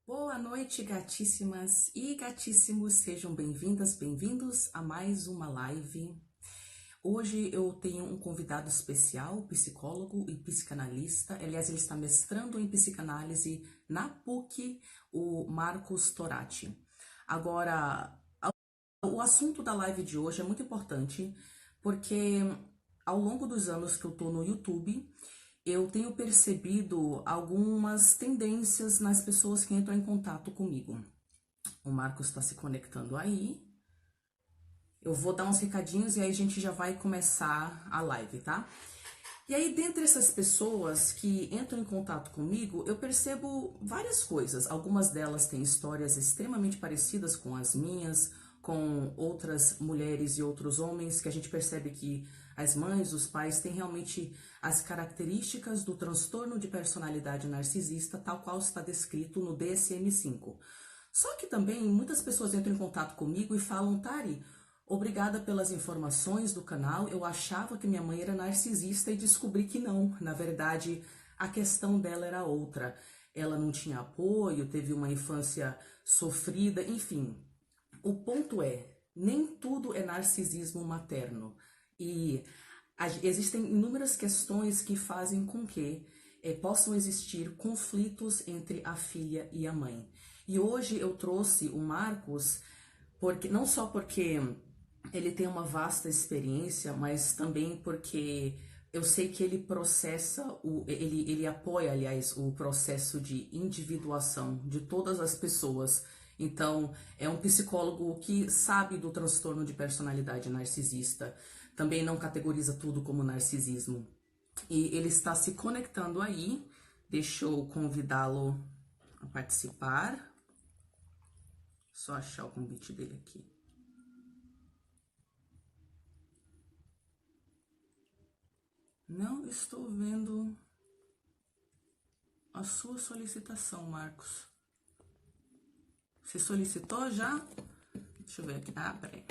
Boa noite, gatíssimas e gatíssimos, sejam bem-vindas, bem-vindos a mais uma live. Hoje eu tenho um convidado especial, psicólogo e psicanalista. Aliás, ele está mestrando em psicanálise na PUC, o Marcos Torati. Agora, o assunto da live de hoje é muito importante, porque ao longo dos anos que eu estou no YouTube, eu tenho percebido algumas tendências nas pessoas que entram em contato comigo. O Marcos está se conectando aí. Eu vou dar uns recadinhos e aí a gente já vai começar a live, tá? E aí, dentre essas pessoas que entram em contato comigo, eu percebo várias coisas. Algumas delas têm histórias extremamente parecidas com as minhas, com outras mulheres e outros homens, que a gente percebe que as mães, os pais têm realmente as características do transtorno de personalidade narcisista, tal qual está descrito no DSM-5. Só que também muitas pessoas entram em contato comigo e falam: Tari, obrigada pelas informações do canal, eu achava que minha mãe era narcisista e descobri que não. Na verdade, a questão dela era outra. Ela não tinha apoio, teve uma infância sofrida, enfim. O ponto é, nem tudo é narcisismo materno. E existem inúmeras questões que fazem com que possam existir conflitos entre a filha e a mãe. E hoje eu trouxe o Marcos, não só porque ele tem uma vasta experiência, mas também porque eu sei que ele ele apoia, aliás, o processo de individuação de todas as pessoas. Então, é um psicólogo que sabe do transtorno de personalidade narcisista. Também não categoriza tudo como narcisismo. E ele está se conectando aí. Deixa eu convidá-lo a participar. Só achar o convite dele aqui. Não estou vendo a sua solicitação, Marcos. Você solicitou já? Deixa eu ver aqui. Ah, peraí.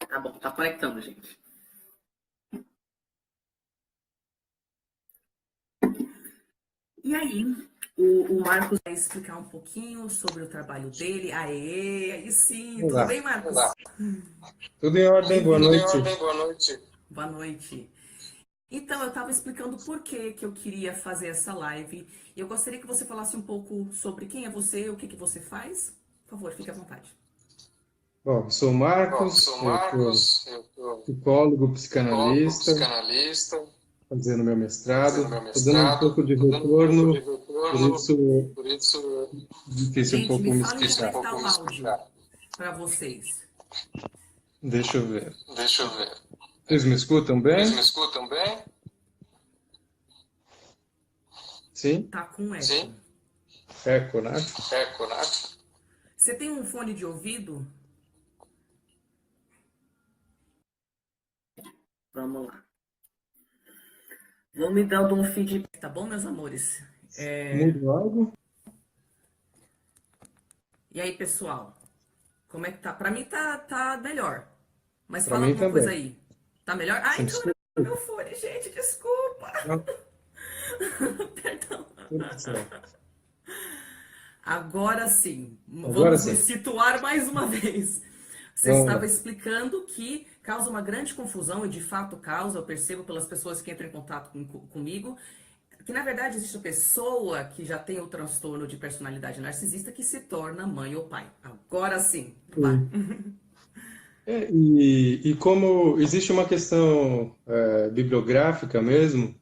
Tá bom, tá conectando, gente. E aí, o Marcos vai explicar um pouquinho sobre o trabalho dele. Aê, aí sim. Olá. Tudo bem, Marcos? Olá. Tudo em ordem, boa noite. Boa noite. Boa noite. Então, eu estava explicando por que eu queria fazer essa live. E eu gostaria que você falasse um pouco sobre quem é você, o que você faz. Por favor, fique à vontade. Bom, eu sou o Marcos, eu sou psicólogo, psicanalista, fazendo meu mestrado. Estou dando um pouco de retorno, por isso é difícil um pouco me explicar. Como é que tá o áudio para vocês? Deixa eu ver. Vocês me escutam bem? Sim? Tá com eco. Eco, né? Você tem um fone de ouvido? Vamos lá. Vou me dando um feedback, tá bom, meus amores? Mudo algo? E aí, pessoal? Como é que tá? Pra mim tá melhor. Mas Pra fala mim alguma também. coisa aí. Tá melhor? Ah, então não é meu fone, gente, desculpa. Perdão. Tudo certo. Agora sim. Agora Vamos sim. nos situar mais uma vez. Você Vamos estava lá. explicando que causa uma grande confusão, e de fato causa, eu percebo pelas pessoas que entram em contato comigo, que na verdade existe a pessoa que já tem o transtorno de personalidade narcisista que se torna mãe ou pai. Agora sim, vai. E como existe uma questão bibliográfica mesmo,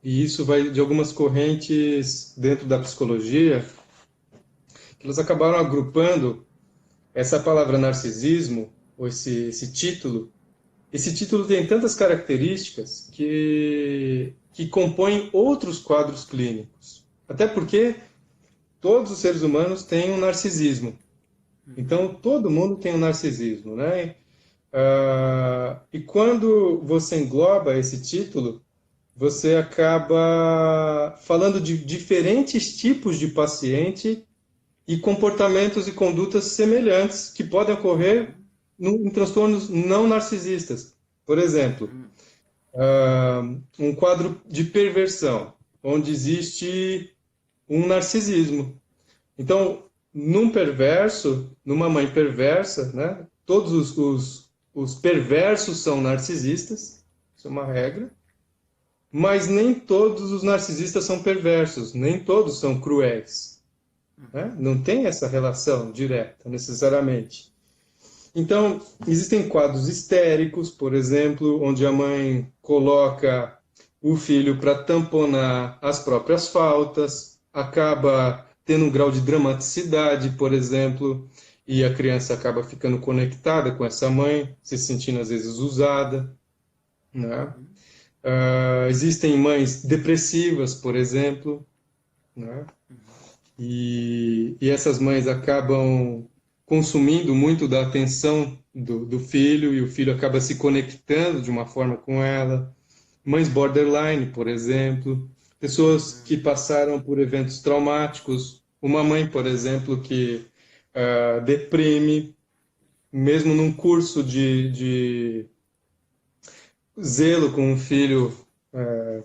e isso vai de algumas correntes dentro da psicologia, que elas acabaram agrupando essa palavra narcisismo, ou esse título. Esse título tem tantas características que compõem outros quadros clínicos. Até porque todos os seres humanos têm um narcisismo. Então, todo mundo tem um narcisismo, né? E quando você engloba esse título, você acaba falando de diferentes tipos de paciente e comportamentos e condutas semelhantes que podem ocorrer em transtornos não narcisistas. Por exemplo, um quadro de perversão. onde existe um narcisismo. Então, num perverso, numa mãe perversa, né, todos os perversos são narcisistas, isso é uma regra, mas nem todos os narcisistas são perversos, nem todos são cruéis, né? Não tem essa relação direta, necessariamente. Então, existem quadros histéricos, por exemplo, onde a mãe coloca o filho para tamponar as próprias faltas, acaba tendo um grau de dramaticidade, por exemplo, e a criança acaba ficando conectada com essa mãe, se sentindo às vezes usada, né? Existem mães depressivas, por exemplo, né? E essas mães acabam consumindo muito da atenção do filho, e o filho acaba se conectando de uma forma com ela. Mães borderline, por exemplo, pessoas que passaram por eventos traumáticos. Uma mãe, por exemplo, que deprime, mesmo num curso de zelo com um filho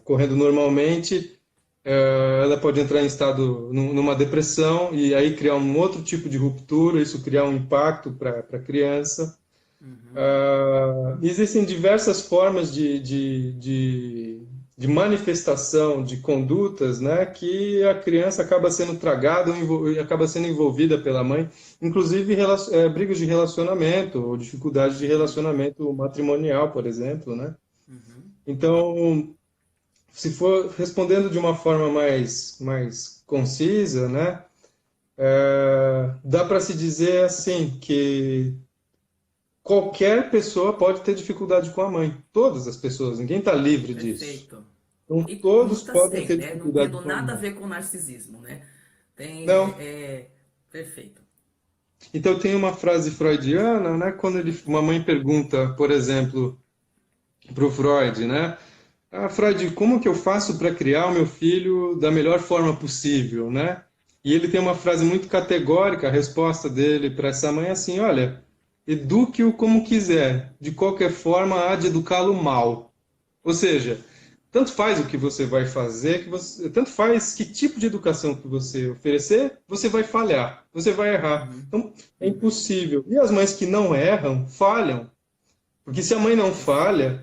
correndo normalmente, ela pode entrar em estado, numa depressão, e aí criar um outro tipo de ruptura, isso criar um impacto para a criança. Existem diversas formas de manifestação de condutas, né, que a criança acaba sendo tragada ou acaba sendo envolvida pela mãe, inclusive brigas de relacionamento ou dificuldade de relacionamento matrimonial, por exemplo, né? Então, se for respondendo de uma forma mais concisa, né, dá para se dizer assim que qualquer pessoa pode ter dificuldade com a mãe. Todas as pessoas, ninguém está livre disso. Perfeito. Então, E todos muitas podem têm, ter né? Não dificuldade tendo com a nada a mãe. ver com narcisismo, né? Tem, Não. perfeito. Então, tem uma frase freudiana, né, quando uma mãe pergunta, por exemplo, para o Freud, né? Freud, como que eu faço para criar o meu filho da melhor forma possível, né? E ele tem uma frase muito categórica, a resposta dele para essa mãe é assim, olha, eduque-o como quiser, de qualquer forma há de educá-lo mal. Ou seja, tanto faz o que você vai fazer, tanto faz que tipo de educação que você oferecer, você vai falhar, você vai errar. Então, é impossível. E as mães que não erram, falham. Porque se a mãe não falha,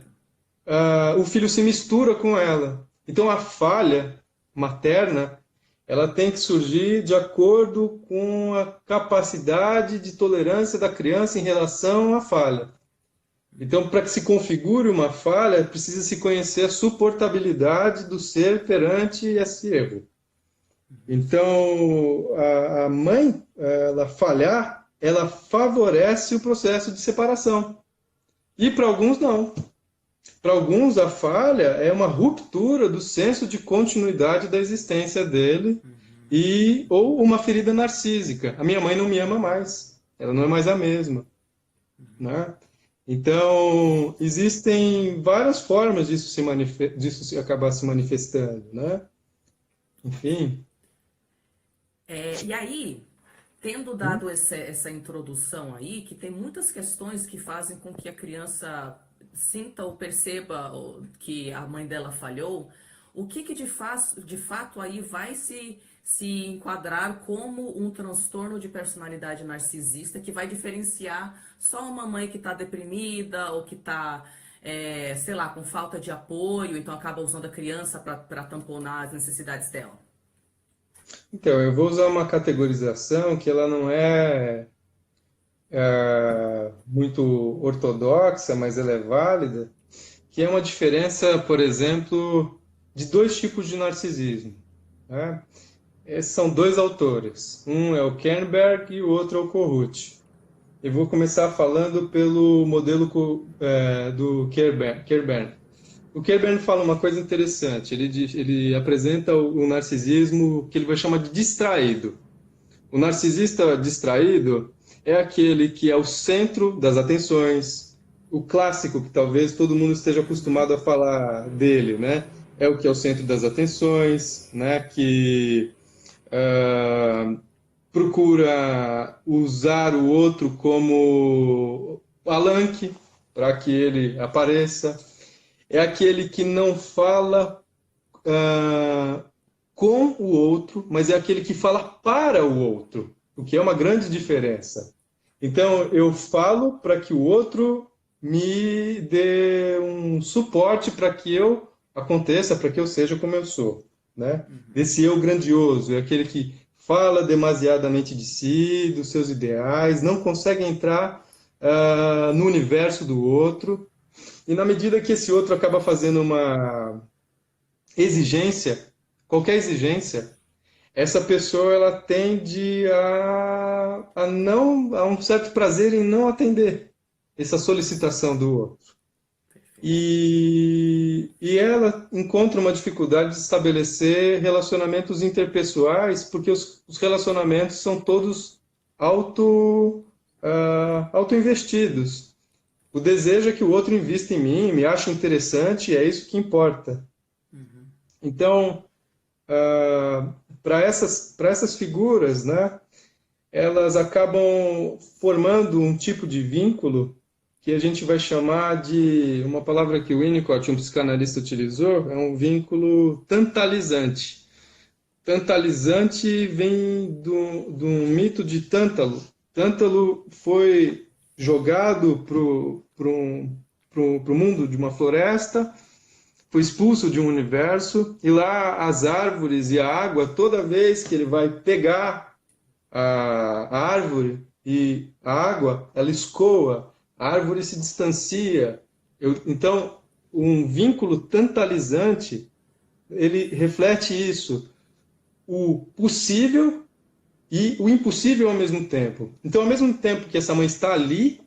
o filho se mistura com ela. Então, a falha materna, ela tem que surgir de acordo com a capacidade de tolerância da criança em relação à falha. Então, para que se configure uma falha, precisa se conhecer a suportabilidade do ser perante esse erro. Então, a mãe, ela falhar, ela favorece o processo de separação. E para alguns, não. Para alguns, a falha é uma ruptura do senso de continuidade da existência dele ou uma ferida narcísica. A minha mãe não me ama mais. Ela não é mais a mesma. Né? Então, existem várias formas disso acabar se manifestando, né? Enfim. E aí, tendo dado essa introdução aí, que tem muitas questões que fazem com que a criança sinta ou perceba que a mãe dela falhou, o que de fato aí vai se enquadrar como um transtorno de personalidade narcisista que vai diferenciar só uma mãe que está deprimida ou que está, sei lá, com falta de apoio, então acaba usando a criança para tamponar as necessidades dela? Então, eu vou usar uma categorização que ela não é muito ortodoxa, mas ela é válida, que é uma diferença, por exemplo, de dois tipos de narcisismo. Né? Esses são dois autores. Um é o Kernberg e o outro é o Kohut. Eu vou começar falando pelo modelo do Kernberg. O Kernberg fala uma coisa interessante. Ele apresenta o narcisismo que ele vai chamar de distraído. O narcisista distraído é aquele que é o centro das atenções, o clássico que talvez todo mundo esteja acostumado a falar dele, né? É o que é o centro das atenções, né? Que procura usar o outro como palanque para que ele apareça. É aquele que não fala com o outro, mas é aquele que fala para o outro, o que é uma grande diferença. Então, eu falo para que o outro me dê um suporte para que eu aconteça, para que eu seja como eu sou, né? Esse eu grandioso é aquele que fala demasiadamente de si, dos seus ideais, não consegue entrar no universo do outro, e na medida que esse outro acaba fazendo uma exigência, qualquer exigência, essa pessoa ela tende a um certo prazer em não atender essa solicitação do outro. E ela encontra uma dificuldade de estabelecer relacionamentos interpessoais, porque os relacionamentos são todos auto-investidos. O desejo é que o outro invista em mim, me ache interessante, e é isso que importa. Então, para essas figuras, né, elas acabam formando um tipo de vínculo que a gente vai chamar de, uma palavra que o Winnicott, um psicanalista, utilizou, é um vínculo tantalizante. Tantalizante vem do mito de Tântalo. Tântalo foi jogado para o mundo de uma floresta, foi expulso de um universo, e lá as árvores e a água, toda vez que ele vai pegar a árvore e a água, ela escoa, a árvore se distancia. Então, um vínculo tantalizante, ele reflete isso, o possível e o impossível ao mesmo tempo. Então, ao mesmo tempo que essa mãe está ali,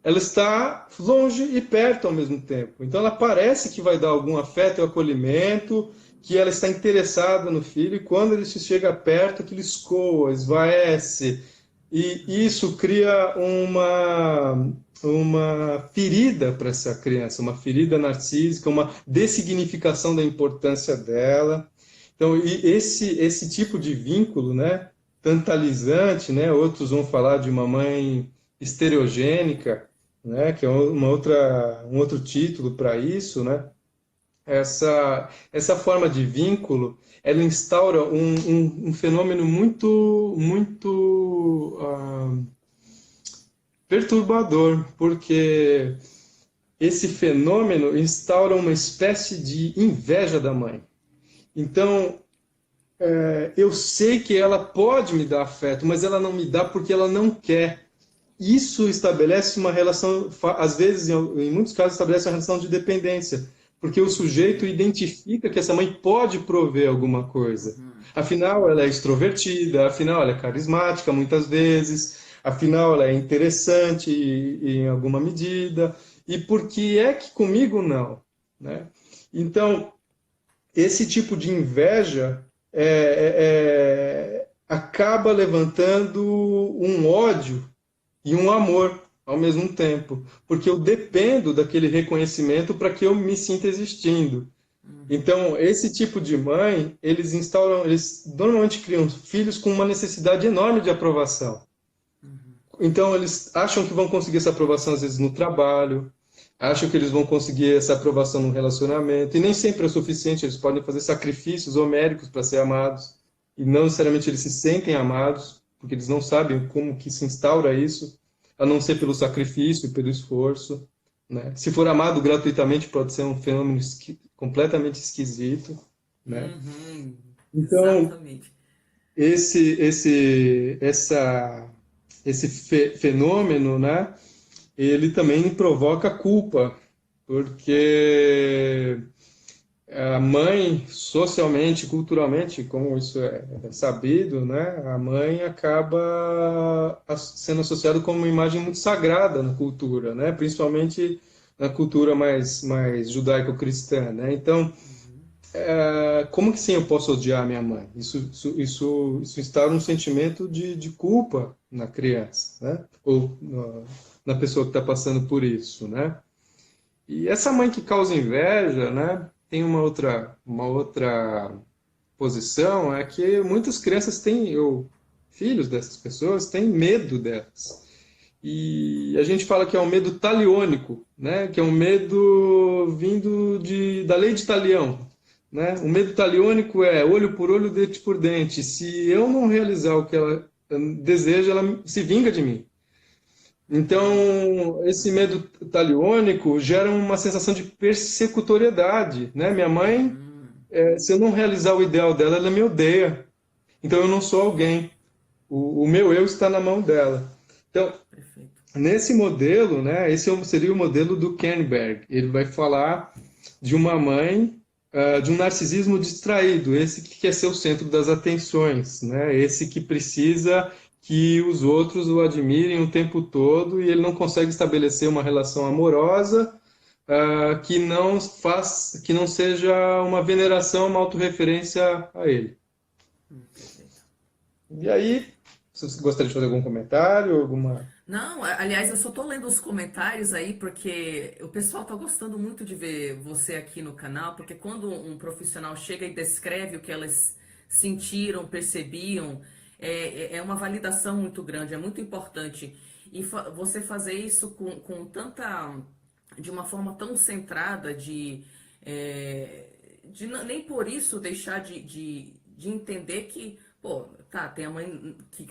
ela está longe e perto ao mesmo tempo. Então, ela parece que vai dar algum afeto e acolhimento, que ela está interessada no filho, e quando ele se chega perto, aquilo escoa, esvaece. E isso cria uma ferida para essa criança, uma ferida narcísica, uma dessignificação da importância dela. Então, e esse tipo de vínculo, né, tantalizante, né, outros vão falar de uma mãe estereogênica, né, que é um outro título para isso, né? Essa forma de vínculo, ela instaura um fenômeno muito perturbador, porque esse fenômeno instaura uma espécie de inveja da mãe. Então, eu sei que ela pode me dar afeto, mas ela não me dá porque ela não quer. Isso estabelece uma relação, às vezes, em muitos casos, estabelece uma relação de dependência, porque o sujeito identifica que essa mãe pode prover alguma coisa. Afinal, ela é extrovertida, afinal, ela é carismática, muitas vezes, afinal, ela é interessante em alguma medida, e por que é que comigo não? Né? Então, esse tipo de inveja acaba levantando um ódio e um amor ao mesmo tempo, porque eu dependo daquele reconhecimento para que eu me sinta existindo. Então, esse tipo de mãe, eles normalmente criam filhos com uma necessidade enorme de aprovação. Então, eles acham que vão conseguir essa aprovação, às vezes, no trabalho, acham que eles vão conseguir essa aprovação no relacionamento, e nem sempre é o suficiente, eles podem fazer sacrifícios homéricos para ser amados, e não necessariamente eles se sentem amados, porque eles não sabem como que se instaura isso, a não ser pelo sacrifício, pelo esforço. Né? Se for amado gratuitamente, pode ser um fenômeno completamente esquisito. Né? Então, Exatamente. Esse fenômeno, né, ele também provoca culpa, porque a mãe, socialmente, culturalmente, como isso é sabido, né, a mãe acaba sendo associada com uma imagem muito sagrada na cultura, né, principalmente na cultura mais judaico-cristã. Né? Então, como que sim eu posso odiar minha mãe? Isso instaura um sentimento de culpa na criança, né? Ou na pessoa que está passando por isso, né? E essa mãe que causa inveja, né? Tem uma outra posição, é que muitas crianças filhos dessas pessoas têm medo delas. E a gente fala que é um medo taliônico, né? Que é um medo vindo da lei de Talião. né? O medo taliônico é olho por olho, dente por dente. Se eu não realizar o que ela deseja, ela se vinga de mim. Então, esse medo taliônico gera uma sensação de persecutoriedade, né? Minha mãe, se eu não realizar o ideal dela, ela me odeia. Então, eu não sou alguém. O meu eu está na mão dela. Então, Perfeito. nesse modelo, né? Seria o modelo do Kernberg. Ele vai falar de uma mãe, de um narcisismo distraído, esse que quer ser o centro das atenções, né? Esse que precisa que os outros o admirem o tempo todo e ele não consegue estabelecer uma relação amorosa que não seja uma veneração, uma autorreferência a ele. Perfeito. E aí, você gostaria de fazer algum comentário, alguma... Não, aliás, eu só tô lendo os comentários aí porque o pessoal tá gostando muito de ver você aqui no canal, porque quando um profissional chega e descreve o que elas sentiram, percebiam, é uma validação muito grande, é muito importante. E você fazer isso com tanta, de uma forma tão centrada, nem por isso deixar de entender que, pô, tá, tem a mãe que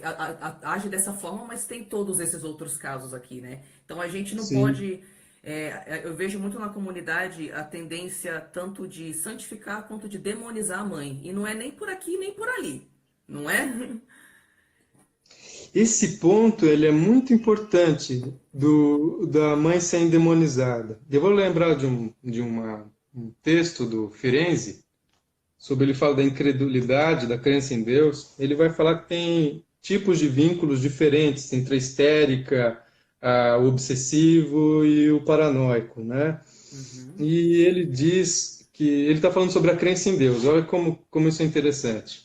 age dessa forma, mas tem todos esses outros casos aqui, né? Então a gente não Sim. pode. Eu vejo muito na comunidade a tendência tanto de santificar quanto de demonizar a mãe. E não é nem por aqui nem por ali, não é? Esse ponto ele é muito importante da mãe ser endemonizada. Eu vou lembrar um texto do Firenze, sobre ele fala da incredulidade, da crença em Deus. Ele vai falar que tem tipos de vínculos diferentes entre a histérica, o obsessivo e o paranoico, né? Uhum. E ele diz que ele está falando sobre a crença em Deus. Olha como isso é interessante.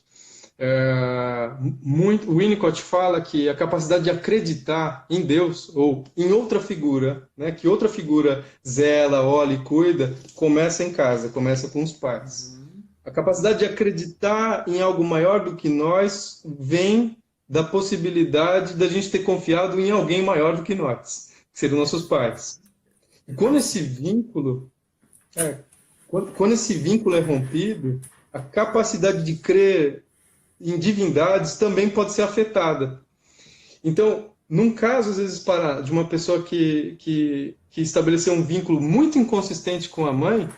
O Winnicott fala que a capacidade de acreditar em Deus ou em outra figura, né, que outra figura zela, olha e cuida, começa em casa, começa com os pais. Uhum. A capacidade de acreditar em algo maior do que nós vem da possibilidade da gente ter confiado em alguém maior do que nós, que seriam nossos Perfeito. pais. E quando Então, esse vínculo é, quando esse vínculo é rompido, a capacidade de crer em divindades também pode ser afetada. Então, num caso, às vezes, de uma pessoa que estabeleceu um vínculo muito inconsistente com a mãe,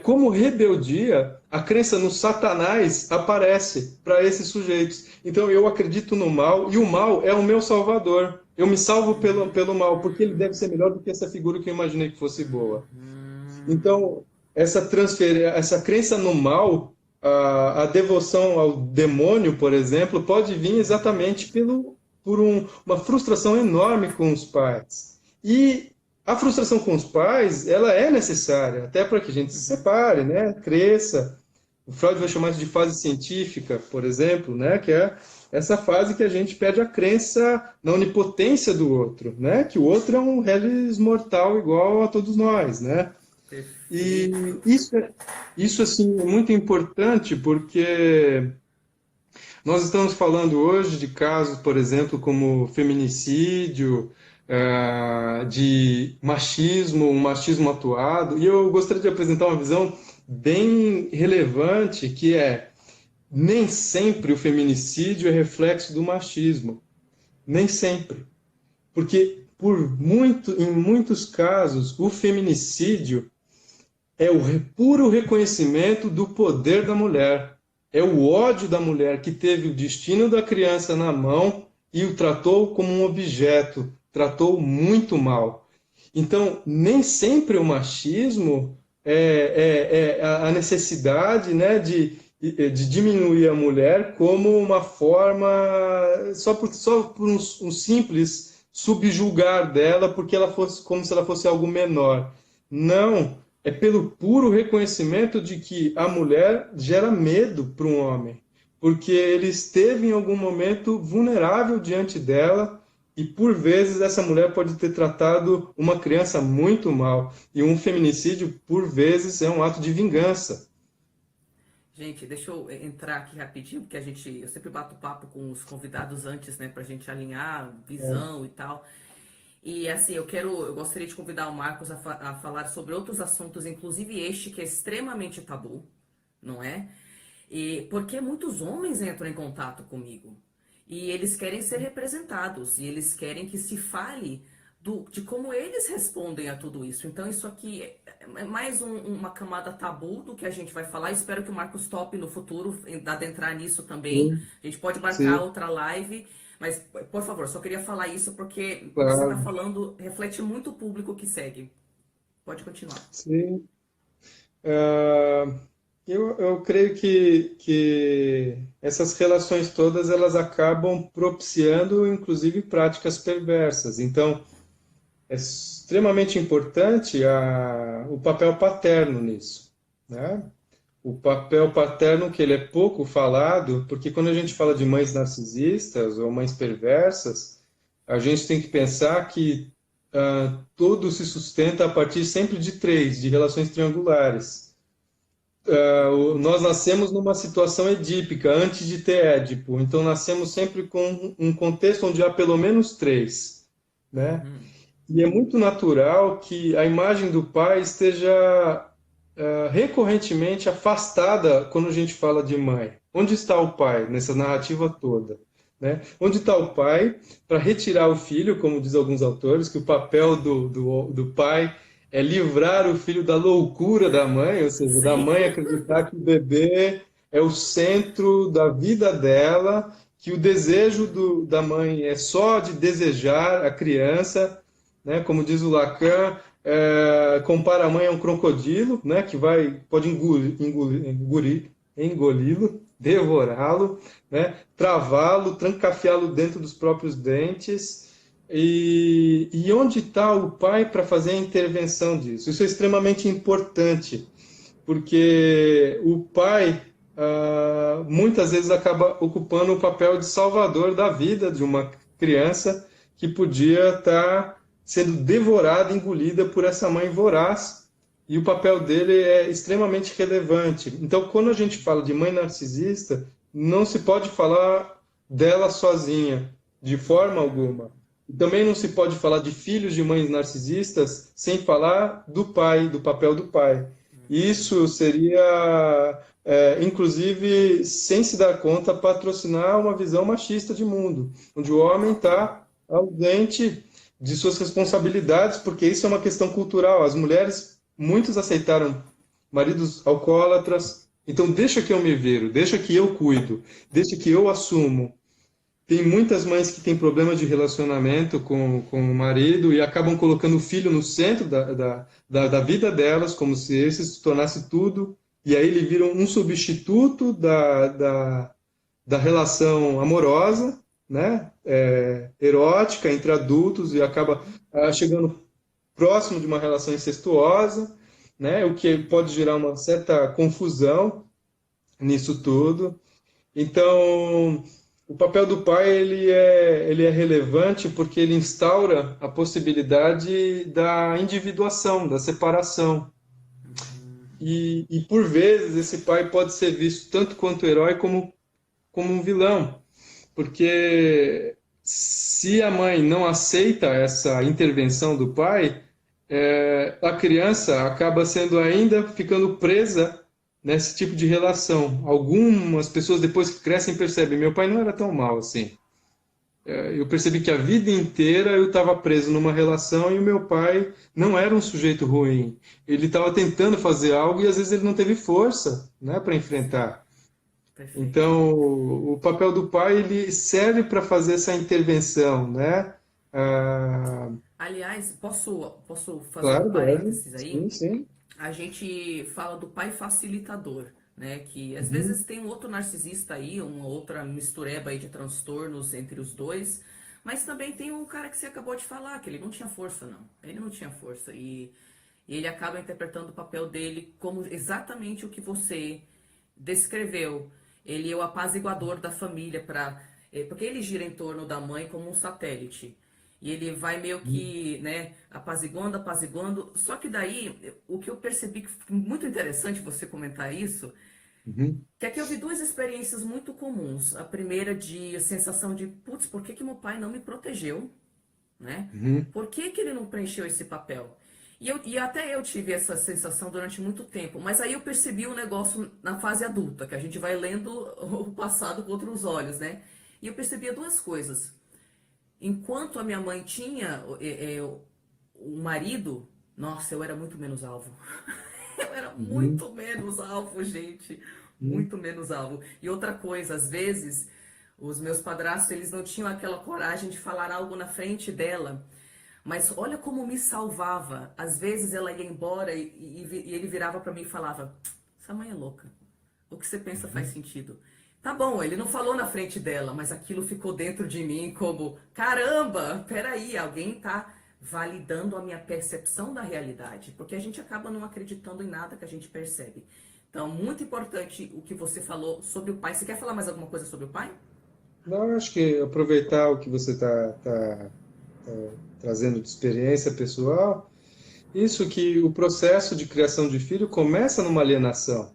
como rebeldia, a crença no Satanás aparece para esses sujeitos. Então, eu acredito no mal e o mal é o meu salvador. Eu me salvo pelo mal, porque ele deve ser melhor do que essa figura que eu imaginei que fosse boa. Então, essa crença no mal, a devoção ao demônio, por exemplo, pode vir exatamente uma frustração enorme com os pais. E a frustração com os pais, ela é necessária, até para que a gente se separe, né? Cresça. O Freud vai chamar isso de fase científica, por exemplo, né? Que é essa fase que a gente perde a crença na onipotência do outro, né? Que o outro é um reles mortal igual a todos nós, né? E perfeito. isso assim, é muito importante porque nós estamos falando hoje de casos, por exemplo, como feminicídio, de machismo, um machismo atuado, e eu gostaria de apresentar uma visão bem relevante, que é nem sempre o feminicídio é reflexo do machismo. Nem sempre. Porque em muitos casos, o feminicídio é o puro reconhecimento do poder da mulher. É o ódio da mulher que teve o destino da criança na mão e o tratou como um objeto, tratou muito mal. Então, nem sempre o machismo é a necessidade, né, de diminuir a mulher como uma forma, só por um simples subjugar dela, porque ela fosse como se ela fosse algo menor. Não, é pelo puro reconhecimento de que a mulher gera medo para um homem, porque ele esteve em algum momento vulnerável diante dela e por vezes essa mulher pode ter tratado uma criança muito mal. E um feminicídio, por vezes, é um ato de vingança. Gente, deixa eu entrar aqui rapidinho, porque eu sempre bato papo com os convidados antes, né, pra gente alinhar visão e tal. E assim, eu gostaria de convidar o Marcos a falar sobre outros assuntos, inclusive este que é extremamente tabu, não é? E porque muitos homens entram em contato comigo e eles querem ser representados e eles querem que se fale de como eles respondem a tudo isso. Então isso aqui é mais uma camada tabu do que a gente vai falar. Espero que o Marcos tope no futuro adentrar nisso também. Sim, A gente pode marcar sim, outra live, mas por favor, só queria falar isso porque o que você está claro. falando reflete muito o público que segue. Pode continuar. Sim. Ah, eu creio que essas relações todas elas acabam propiciando, inclusive, práticas perversas. Então, é extremamente importante o papel paterno nisso, né? O papel paterno que ele é pouco falado, porque quando a gente fala de mães narcisistas ou mães perversas, a gente tem que pensar que tudo se sustenta a partir sempre de três, de relações triangulares. Nós nascemos numa situação edípica, antes de ter Édipo, então nascemos sempre com um contexto onde há pelo menos três, né? Uhum. E é muito natural que a imagem do pai esteja recorrentemente afastada quando a gente fala de mãe. Onde está o pai nessa narrativa toda? Né? Onde está o pai para retirar o filho, como diz alguns autores, que o papel do pai é livrar o filho da loucura da mãe, ou seja, da Sim. mãe acreditar que o bebê é o centro da vida dela, que o desejo da mãe é só de desejar a criança, né? Como diz o Lacan, compara a mãe a um crocodilo, né? Que pode engoli-lo, devorá-lo, né? Travá-lo, trancafiá-lo dentro dos próprios dentes. E onde está o pai para fazer a intervenção disso? Isso é extremamente importante, porque o pai muitas vezes acaba ocupando o papel de salvador da vida de uma criança que podia estar sendo devorada, engolida por essa mãe voraz, e o papel dele é extremamente relevante. Então, quando a gente fala de mãe narcisista, não se pode falar dela sozinha, de forma alguma. E também não se pode falar de filhos de mães narcisistas sem falar do pai, do papel do pai. Isso seria, inclusive, sem se dar conta, patrocinar uma visão machista de mundo, onde o homem está ausente de suas responsabilidades, porque isso é uma questão cultural. As mulheres, muitos aceitaram maridos alcoólatras, então deixa que eu me viro, deixa que eu cuido, deixa que eu assumo. Tem muitas mães que têm problema de relacionamento com o marido e acabam colocando o filho no centro da vida delas, como se esse se tornasse tudo, e aí ele vira um substituto da relação amorosa, né? Erótica entre adultos, e acaba chegando próximo de uma relação incestuosa, né? O que pode gerar uma certa confusão nisso tudo. Então, o papel do pai ele é relevante porque ele instaura a possibilidade da individuação, da separação. E por vezes esse pai pode ser visto tanto quanto herói como um vilão, porque se a mãe não aceita essa intervenção do pai, a criança acaba sendo ainda ficando presa nesse tipo de relação. Algumas pessoas depois que crescem percebem, meu pai não era tão mal assim. Eu percebi que a vida inteira eu estava preso numa relação e o meu pai não era um sujeito ruim. Ele estava tentando fazer algo e às vezes ele não teve força, né, para Sim, enfrentar. perfeito. Então, o papel do pai ele serve para fazer essa intervenção, né? Aliás, posso fazer um Claro, deve. parênteses aí? Sim, sim. A gente fala do pai facilitador, né? Que às vezes Uhum, tem um outro narcisista aí, uma outra mistureba aí de transtornos entre os dois, mas também tem o cara que você acabou de falar, que ele não tinha força, não. Ele não tinha força. E ele acaba interpretando o papel dele como exatamente o que você descreveu. Ele é o apaziguador da família porque ele gira em torno da mãe como um satélite. E ele vai meio que, né, apaziguando, apaziguando. Só que daí, o que eu percebi que foi muito interessante você comentar isso, uhum, que aqui eu vi duas experiências muito comuns. A primeira de a sensação de, putz, por que que meu pai não me protegeu, né? uhum, Por que que ele não preencheu esse papel? E até eu tive essa sensação durante muito tempo, mas aí eu percebi o negócio na fase adulta, que a gente vai lendo o passado com outros olhos, né? E eu percebia duas coisas. Enquanto a minha mãe tinha o marido, nossa, eu era muito menos alvo. Eu era Uhum, muito menos alvo, gente. uhum, Muito menos alvo. E outra coisa, às vezes, os meus padrastos, eles não tinham aquela coragem de falar algo na frente dela. Mas olha como me salvava. Às vezes ela ia embora e ele virava para mim e falava: essa mãe é louca. O que você pensa faz uhum. sentido. Tá bom, ele não falou na frente dela, mas aquilo ficou dentro de mim como: caramba, peraí, alguém tá validando a minha percepção da realidade. Porque a gente acaba não acreditando em nada que a gente percebe. Então, muito importante o que você falou sobre o pai. Você quer falar mais alguma coisa sobre o pai? Não, eu acho que aproveitar o que você está trazendo de experiência pessoal, isso que o processo de criação de filho começa numa alienação.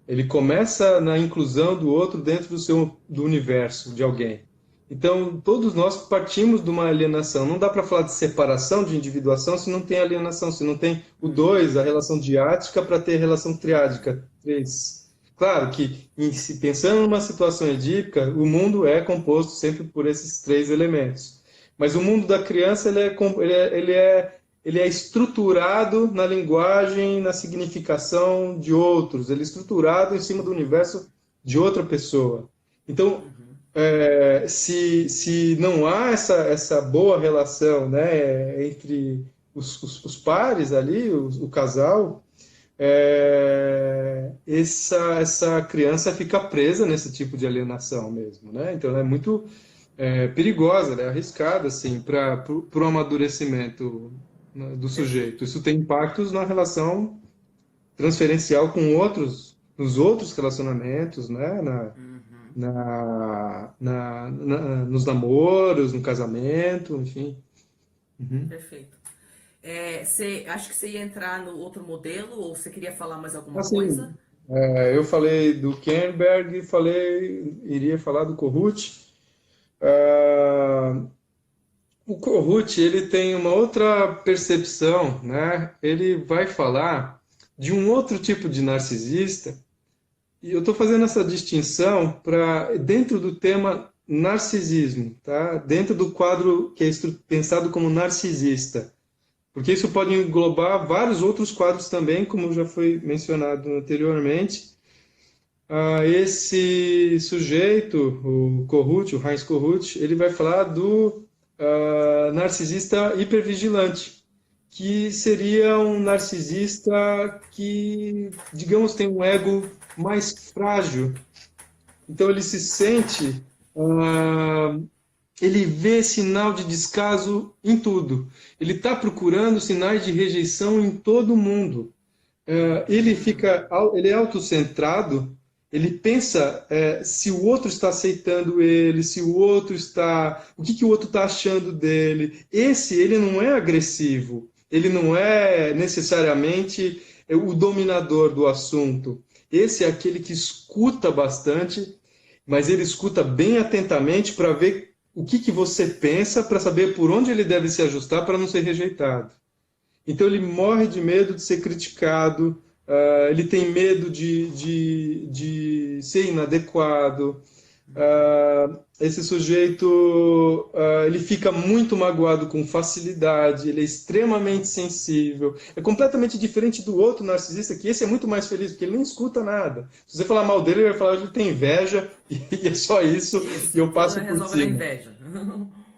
Ele começa na inclusão do outro dentro do universo de alguém. Então, todos nós partimos de uma alienação. Não dá para falar de separação, de individuação, se não tem alienação, se não tem o dois, a relação diática, para ter relação triádica, três. Claro que, pensando numa situação edípica, o mundo é composto sempre por esses três elementos. Mas o mundo da criança ele é estruturado na linguagem, na significação de outros, ele é estruturado em cima do universo de outra pessoa. Então, Uhum, se não há essa boa relação, né, entre os pares ali, o casal, essa criança fica presa nesse tipo de alienação mesmo, né? Então, ela é muito perigosa, ela é arriscada, assim, para o amadurecimento, né, do perfeito. sujeito. Isso tem impactos na relação transferencial com outros, nos outros relacionamentos, né? Uhum, Nos namoros, no casamento, enfim. Uhum. perfeito. Acho que você ia entrar no outro modelo ou você queria falar mais alguma coisa? Assim, eu falei do Kernberg, iria falar do Kohut. Ah, o Kohut, ele tem uma outra percepção, né? Ele vai falar de um outro tipo de narcisista. E eu estou fazendo essa distinção para dentro do tema narcisismo, tá? Dentro do quadro que é pensado como narcisista, porque isso pode englobar vários outros quadros também, como já foi mencionado anteriormente. Esse sujeito, o Kohut, o Heinz Kohut, ele vai falar do narcisista hipervigilante, que seria um narcisista que, digamos, tem um ego mais frágil. Então ele se sente, ah, ele vê sinal de descaso em tudo. Ele está procurando sinais de rejeição em todo mundo. Ele é autocentrado. Ele pensa se o outro está aceitando ele, se o outro está, o que o outro está achando dele. Ele não é agressivo. Ele não é necessariamente o dominador do assunto. Esse é aquele que escuta bastante, mas ele escuta bem atentamente para ver o que você pensa, para saber por onde ele deve se ajustar para não ser rejeitado. Então ele morre de medo de ser criticado, ele tem medo de ser inadequado. Esse sujeito ele fica muito magoado com facilidade, ele é extremamente sensível. É completamente diferente do outro narcisista, que esse é muito mais feliz, porque ele nem escuta nada. Se você falar mal dele, ele vai falar que ele tem inveja, e é só isso, e Isso, eu tudo passo por resolve na cima. inveja.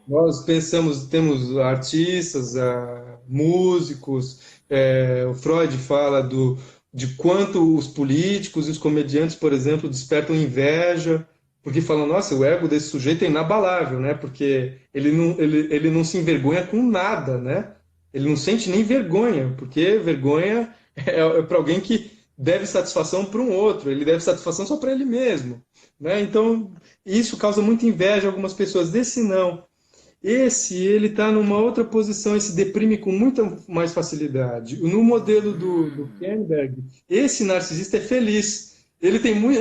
Nós temos artistas, músicos, o Freud fala de quanto os políticos e os comediantes, por exemplo, despertam inveja, porque falam, nossa, o ego desse sujeito é inabalável, né? Porque ele não se envergonha com nada, né? Ele não sente nem vergonha, porque vergonha é para alguém que deve satisfação para um outro, ele deve satisfação só para ele mesmo, né? Então, isso causa muita inveja a algumas pessoas. Desse não. Ele está numa outra posição e se deprime com muita mais facilidade. No modelo do Hum, Kernberg, esse narcisista é feliz. Ele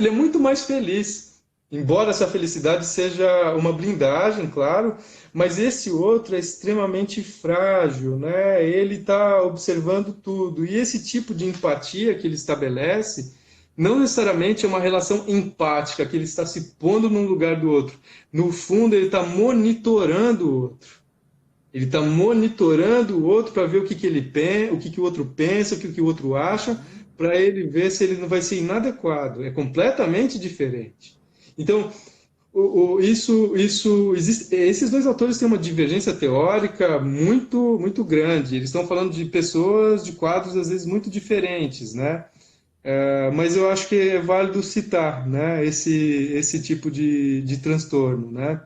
é muito mais feliz. Embora essa felicidade seja uma blindagem, claro, mas esse outro é extremamente frágil, né? Ele está observando tudo. E esse tipo de empatia que ele estabelece não necessariamente é uma relação empática, que ele está se pondo num lugar do outro. No fundo, ele está monitorando o outro. Ele está monitorando o outro para ver o que, que ele pensa, o que, que o outro pensa, o que, que o outro acha, Uhum. para ele ver se ele não vai ser inadequado. É completamente diferente. Então, existe, esses dois autores têm uma divergência teórica muito grande. Eles estão falando de pessoas, de quadros às vezes muito diferentes, né? Mas eu acho que é válido citar, né? Esse tipo de transtorno, né?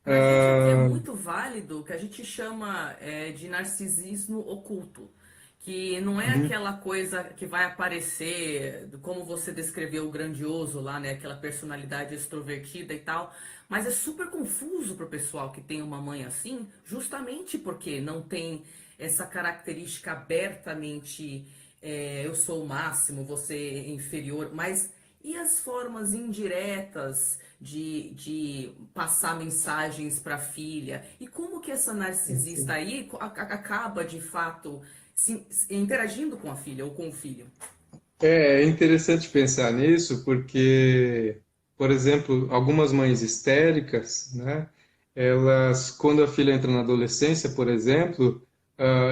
Pra gente aqui é muito válido o que a gente chama de narcisismo oculto. Que não é Uhum, aquela coisa que vai aparecer, como você descreveu, o grandioso lá, né? Aquela personalidade extrovertida e tal. Mas é super confuso pro pessoal que tem uma mãe assim, justamente porque não tem essa característica abertamente eu sou o máximo, você é inferior, mas e as formas indiretas de passar mensagens para a filha? E como que essa narcisista aí acaba de fato interagindo com a filha ou com o filho? é interessante pensar nisso, porque, por exemplo, algumas mães histéricas, né, elas, quando a filha entra na adolescência, por exemplo,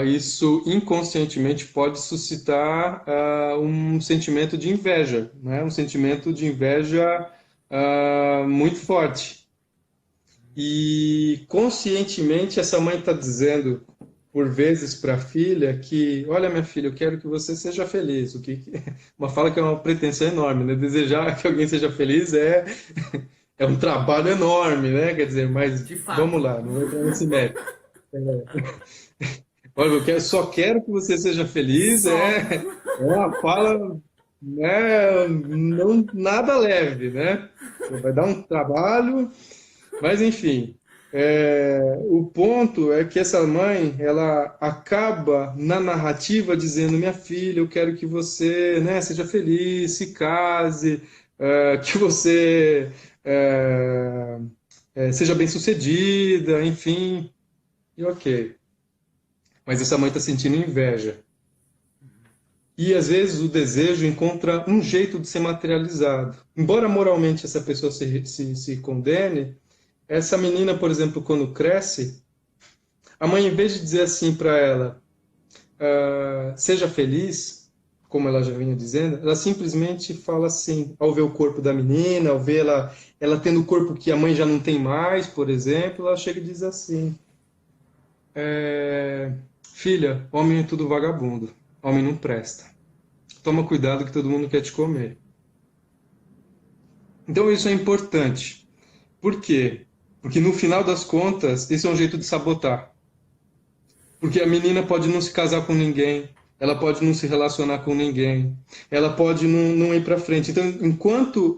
isso inconscientemente pode suscitar um sentimento de inveja, né, um sentimento de inveja muito forte. E conscientemente essa mãe está dizendo por vezes para a filha que, olha, minha filha, eu quero que você seja feliz. Uma fala que é uma pretensão enorme, né? Desejar que alguém seja feliz é um trabalho enorme, né? Quer dizer, mas De vamos fato. lá, não vou entrar nesse mérito. Olha, só quero que você seja feliz, Só. é uma fala, né, não nada leve, né? Vai dar um trabalho, mas enfim, o ponto é que essa mãe, ela acaba na narrativa dizendo, minha filha, eu quero que você, né, seja feliz, se case, que você seja bem-sucedida, enfim, e ok. Mas essa mãe está sentindo inveja. E às vezes o desejo encontra um jeito de ser materializado. Embora moralmente essa pessoa se condene, essa menina, por exemplo, quando cresce, a mãe, em vez de dizer assim para ela, seja feliz, como ela já vinha dizendo, ela simplesmente fala assim, ao ver o corpo da menina, ao ver ela tendo o corpo que a mãe já não tem mais, por exemplo, ela chega e diz assim, filha, homem é tudo vagabundo, homem não presta. Toma cuidado que todo mundo quer te comer. Então isso é importante. Por quê? Porque no final das contas, isso é um jeito de sabotar. Porque a menina pode não se casar com ninguém, ela pode não se relacionar com ninguém, ela pode não ir para frente. Então, enquanto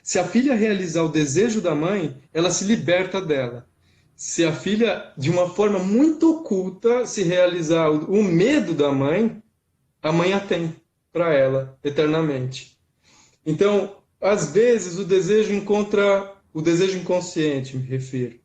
se a filha realizar o desejo da mãe, ela se liberta dela. Se a filha, de uma forma muito oculta, se realizar o medo da mãe, a mãe a tem para ela eternamente. Então, às vezes, o desejo inconsciente, me refiro,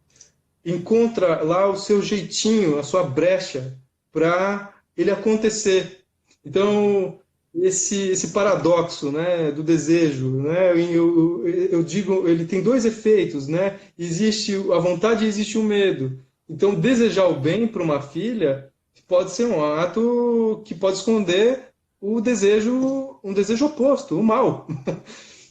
encontra lá o seu jeitinho, a sua brecha para ele acontecer. Então, esse paradoxo, né, do desejo, né, eu digo, ele tem dois efeitos, né? Existe a vontade e existe o medo. Então, desejar o bem para uma filha pode ser um ato que pode esconder um desejo oposto, o mal.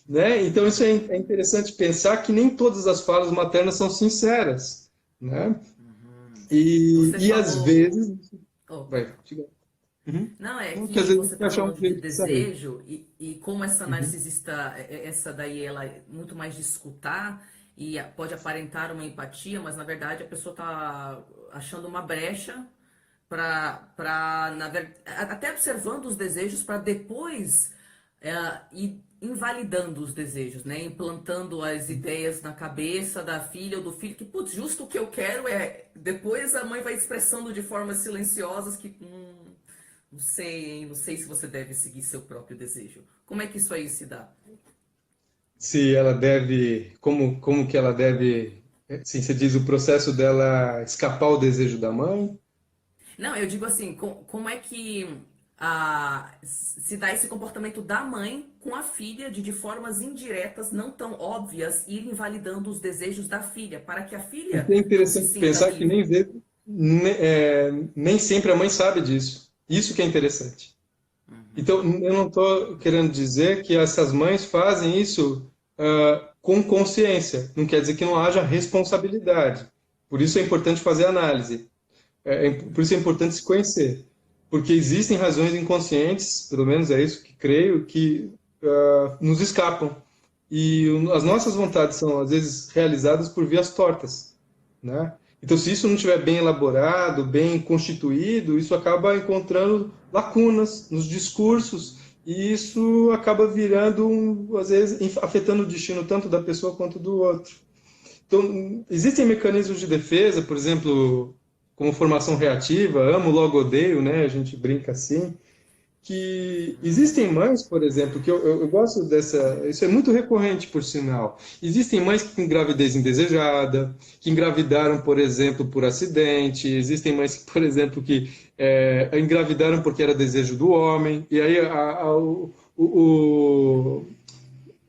Né? Então, isso é interessante pensar que nem todas as falas maternas são sinceras, né? Uhum. Você E às falou. vezes. Oh, Vai, diga. Uhum. não, é Que às que vezes você tem que está achar um falando de jeito de sair. desejo e como essa Uhum. narcisista, essa daí, ela é muito mais de escutar e pode aparentar uma empatia, mas na verdade a pessoa está achando uma brecha até observando os desejos para depois ir invalidando os desejos, né? Implantando as ideias na cabeça da filha ou do filho que, putz, justo o que eu quero é. Depois a mãe vai expressando de formas silenciosas que. Não sei, hein? Não sei se você deve seguir seu próprio desejo. Como é que isso aí se dá? se ela deve, como que ela deve, assim, você diz o processo dela escapar ao desejo da mãe? Não, eu digo assim, como é que se dá esse comportamento da mãe com a filha de formas indiretas, não tão óbvias, ir invalidando os desejos da filha, para que a E filha é se interessante sinta pensar que livre. nem sempre a mãe sabe disso. Isso que é interessante. Então, eu não estou querendo dizer que essas mães fazem isso com consciência. Não quer dizer que não haja responsabilidade. Por isso é importante fazer análise. Por isso é importante se conhecer. Porque existem razões inconscientes, pelo menos é isso que creio, que nos escapam. E as nossas vontades são, às vezes, realizadas por vias tortas, né? Então, se isso não estiver bem elaborado, bem constituído, isso acaba encontrando lacunas nos discursos e isso acaba virando, às vezes, afetando o destino tanto da pessoa quanto do outro. Então, existem mecanismos de defesa, por exemplo, como formação reativa, amo, logo odeio, né? A gente brinca assim, que existem mães, por exemplo, que eu gosto dessa. Isso é muito recorrente, por sinal. Existem mães que têm gravidez indesejada, que engravidaram, por exemplo, por acidente. Existem mães que, por exemplo, que engravidaram porque era desejo do homem. E aí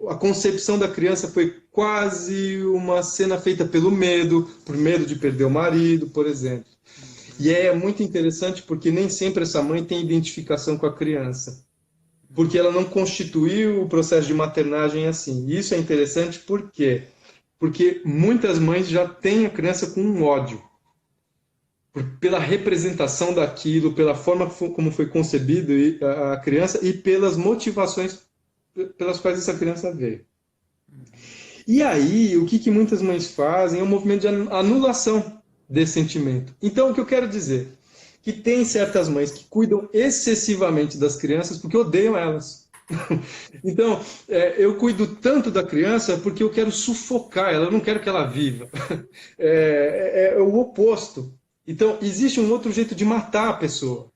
a concepção da criança foi quase uma cena feita pelo medo, por medo de perder o marido, por exemplo. E é muito interessante porque nem sempre essa mãe tem identificação com a criança, porque ela não constituiu o processo de maternagem assim. E isso é interessante por quê? Porque muitas mães já têm a criança com um ódio, pela representação daquilo, pela forma como foi concebido a criança e pelas motivações pelas quais essa criança veio. E aí, o que muitas mães fazem é um movimento de anulação desse sentimento. Então, o que eu quero dizer? Que tem certas mães que cuidam excessivamente das crianças porque odeiam elas. Então, eu cuido tanto da criança porque eu quero sufocar ela, eu não quero que ela viva. É o oposto. Então, existe um outro jeito de matar a pessoa.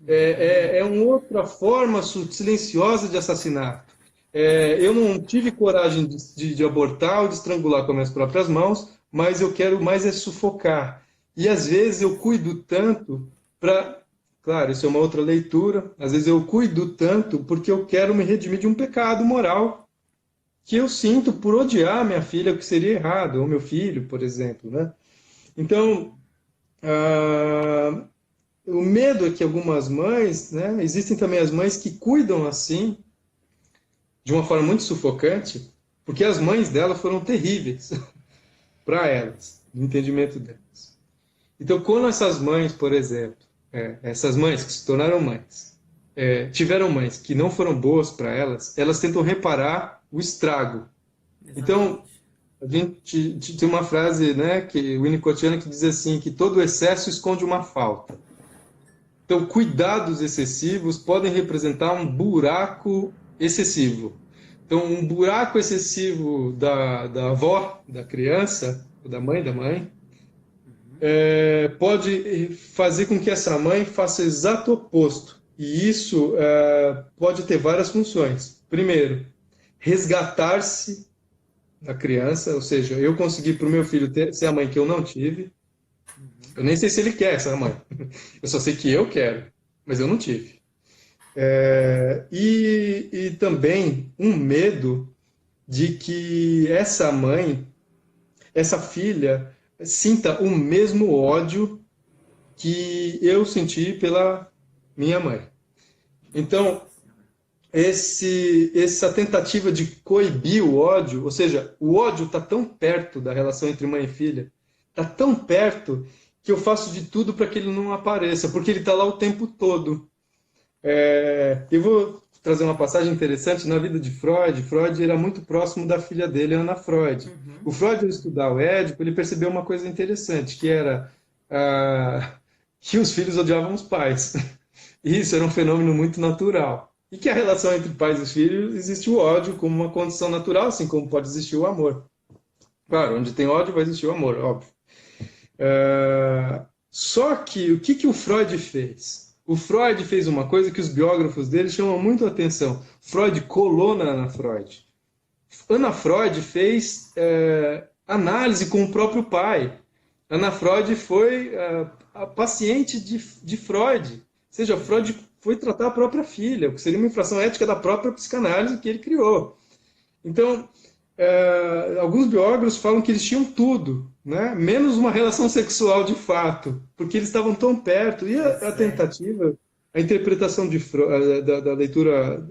É uma outra forma silenciosa de assassinato. Eu não tive coragem de abortar ou de estrangular com as minhas próprias mãos, mas eu quero mais é sufocar. E às vezes eu cuido tanto para. Claro, isso é uma outra leitura. Às vezes eu cuido tanto porque eu quero me redimir de um pecado moral que eu sinto por odiar minha filha, o que seria errado, ou meu filho, por exemplo, né? Então, o medo é que algumas mães, né? Existem também as mães que cuidam assim, de uma forma muito sufocante, porque as mães dela foram terríveis para elas, no entendimento delas. Então, quando essas mães, por exemplo, essas mães que se tornaram mães, tiveram mães que não foram boas para elas, elas tentam reparar o estrago. Então, Exatamente. a gente tem uma frase, né, que Winnicottiana que diz assim, que todo excesso esconde uma falta. Então, cuidados excessivos podem representar um buraco excessivo. Então, um buraco excessivo da avó, da criança, ou da mãe, pode fazer com que essa mãe faça o exato oposto. E isso pode ter várias funções. Primeiro, resgatar-se da criança, ou seja, eu consegui para o meu filho ser a mãe que eu não tive. Eu nem sei se ele quer essa mãe. Eu só sei que eu quero, mas eu não tive. E também um medo de que essa mãe, essa filha, sinta o mesmo ódio que eu senti pela minha mãe. Então, Nossa Senhora. essa tentativa de coibir o ódio, ou seja, o ódio está tão perto da relação entre mãe e filha, está tão perto que eu faço de tudo para que ele não apareça, porque ele está lá o tempo todo. Eu vou trazer uma passagem interessante na vida de Freud. Freud era muito próximo da filha dele, Ana Freud. O Freud, ao estudar o Édipo, ele percebeu uma coisa interessante, que era que os filhos odiavam os pais. Isso era um fenômeno muito natural. E que a relação entre pais e filhos existe o ódio como uma condição natural, assim como pode existir o amor. Claro, onde tem ódio vai existir o amor, óbvio. Só que o que o Freud fez? O Freud fez uma coisa que os biógrafos dele chamam muito a atenção. Freud colou na Ana Freud. Ana Freud fez análise com o próprio pai. Ana Freud foi a paciente de Freud. Ou seja, Freud foi tratar a própria filha, o que seria uma infração ética da própria psicanálise que ele criou. Então, alguns biógrafos falam que eles tinham tudo, né? Menos uma relação sexual de fato, porque eles estavam tão perto. E a tentativa, a interpretação da leitura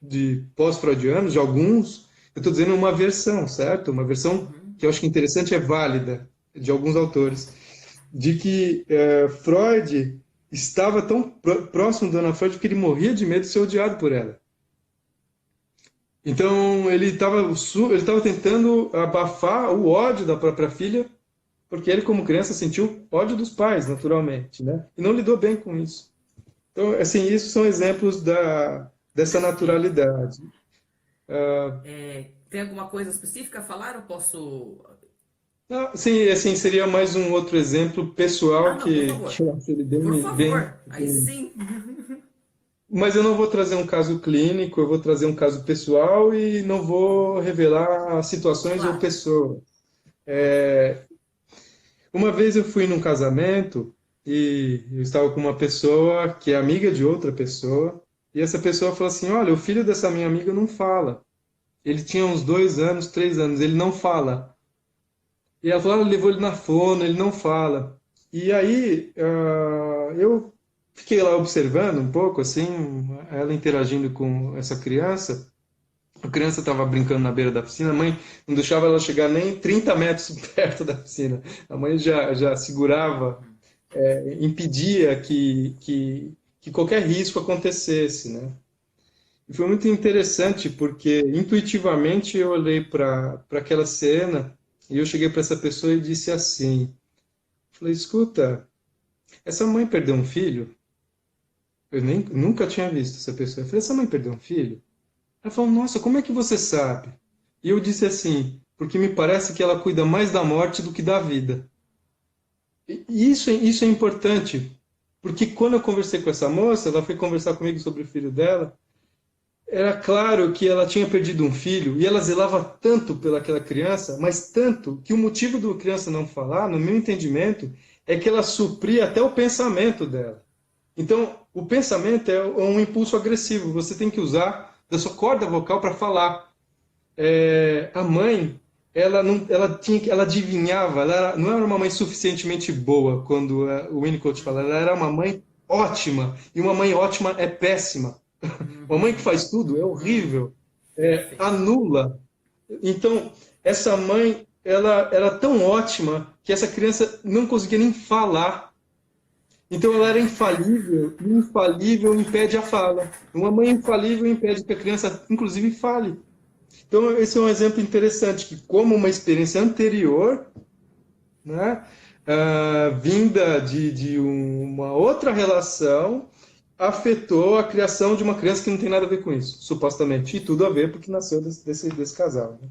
de pós-freudianos, de alguns, eu estou dizendo uma versão, certo? Uma versão que eu acho que interessante, é válida, de alguns autores, de que Freud estava tão próximo da Ana Freud que ele morria de medo de ser odiado por ela. Então, ele estava tentando abafar o ódio da própria filha, porque ele, como criança, sentiu ódio dos pais, naturalmente, né? E não lidou bem com isso. Então, assim, isso são exemplos dessa naturalidade. Tem alguma coisa específica a falar? Eu posso... Sim, assim, seria mais um outro exemplo pessoal Não, por que favor. eu acho ele Por bem. favor. Aí sim. Mas eu não vou trazer um caso clínico, eu vou trazer um caso pessoal e não vou revelar situações ou Claro. pessoas. Uma vez eu fui num casamento e eu estava com uma pessoa que é amiga de outra pessoa, e essa pessoa falou assim: olha, o filho dessa minha amiga não fala. Ele tinha uns 2 anos, 3 anos, ele não fala. E ela falou: levou ele na fono, ele não fala. E aí eu fiquei lá observando um pouco, assim, ela interagindo com essa criança. A criança estava brincando na beira da piscina, a mãe não deixava ela chegar nem 30 metros perto da piscina. A mãe já segurava, impedia que qualquer risco acontecesse, né? E foi muito interessante, porque intuitivamente eu olhei para aquela cena e eu cheguei para essa pessoa e disse assim, falei: escuta, essa mãe perdeu um filho? Eu nunca tinha visto essa pessoa. Eu falei: essa mãe perdeu um filho? Ela falou: nossa, como é que você sabe? E eu disse assim: porque me parece que ela cuida mais da morte do que da vida. E isso é importante, porque quando eu conversei com essa moça, ela foi conversar comigo sobre o filho dela, era claro que ela tinha perdido um filho e ela zelava tanto pelaquela criança, mas tanto que o motivo da criança não falar, no meu entendimento, é que ela supria até o pensamento dela. Então, o pensamento é um impulso agressivo. Você tem que usar da sua corda vocal para falar. A mãe, ela adivinhava, não era uma mãe suficientemente boa, quando o Winnicott fala, ela era uma mãe ótima, e uma mãe ótima é péssima. Uma mãe que faz tudo é horrível, anula. Então, essa mãe, ela era tão ótima que essa criança não conseguia nem falar. Então ela era infalível, e infalível impede a fala. Uma mãe infalível impede que a criança, inclusive, fale. Então esse é um exemplo interessante, que como uma experiência anterior, né, vinda de uma outra relação, afetou a criação de uma criança que não tem nada a ver com isso, supostamente. E tudo a ver, porque nasceu desse casal. Né?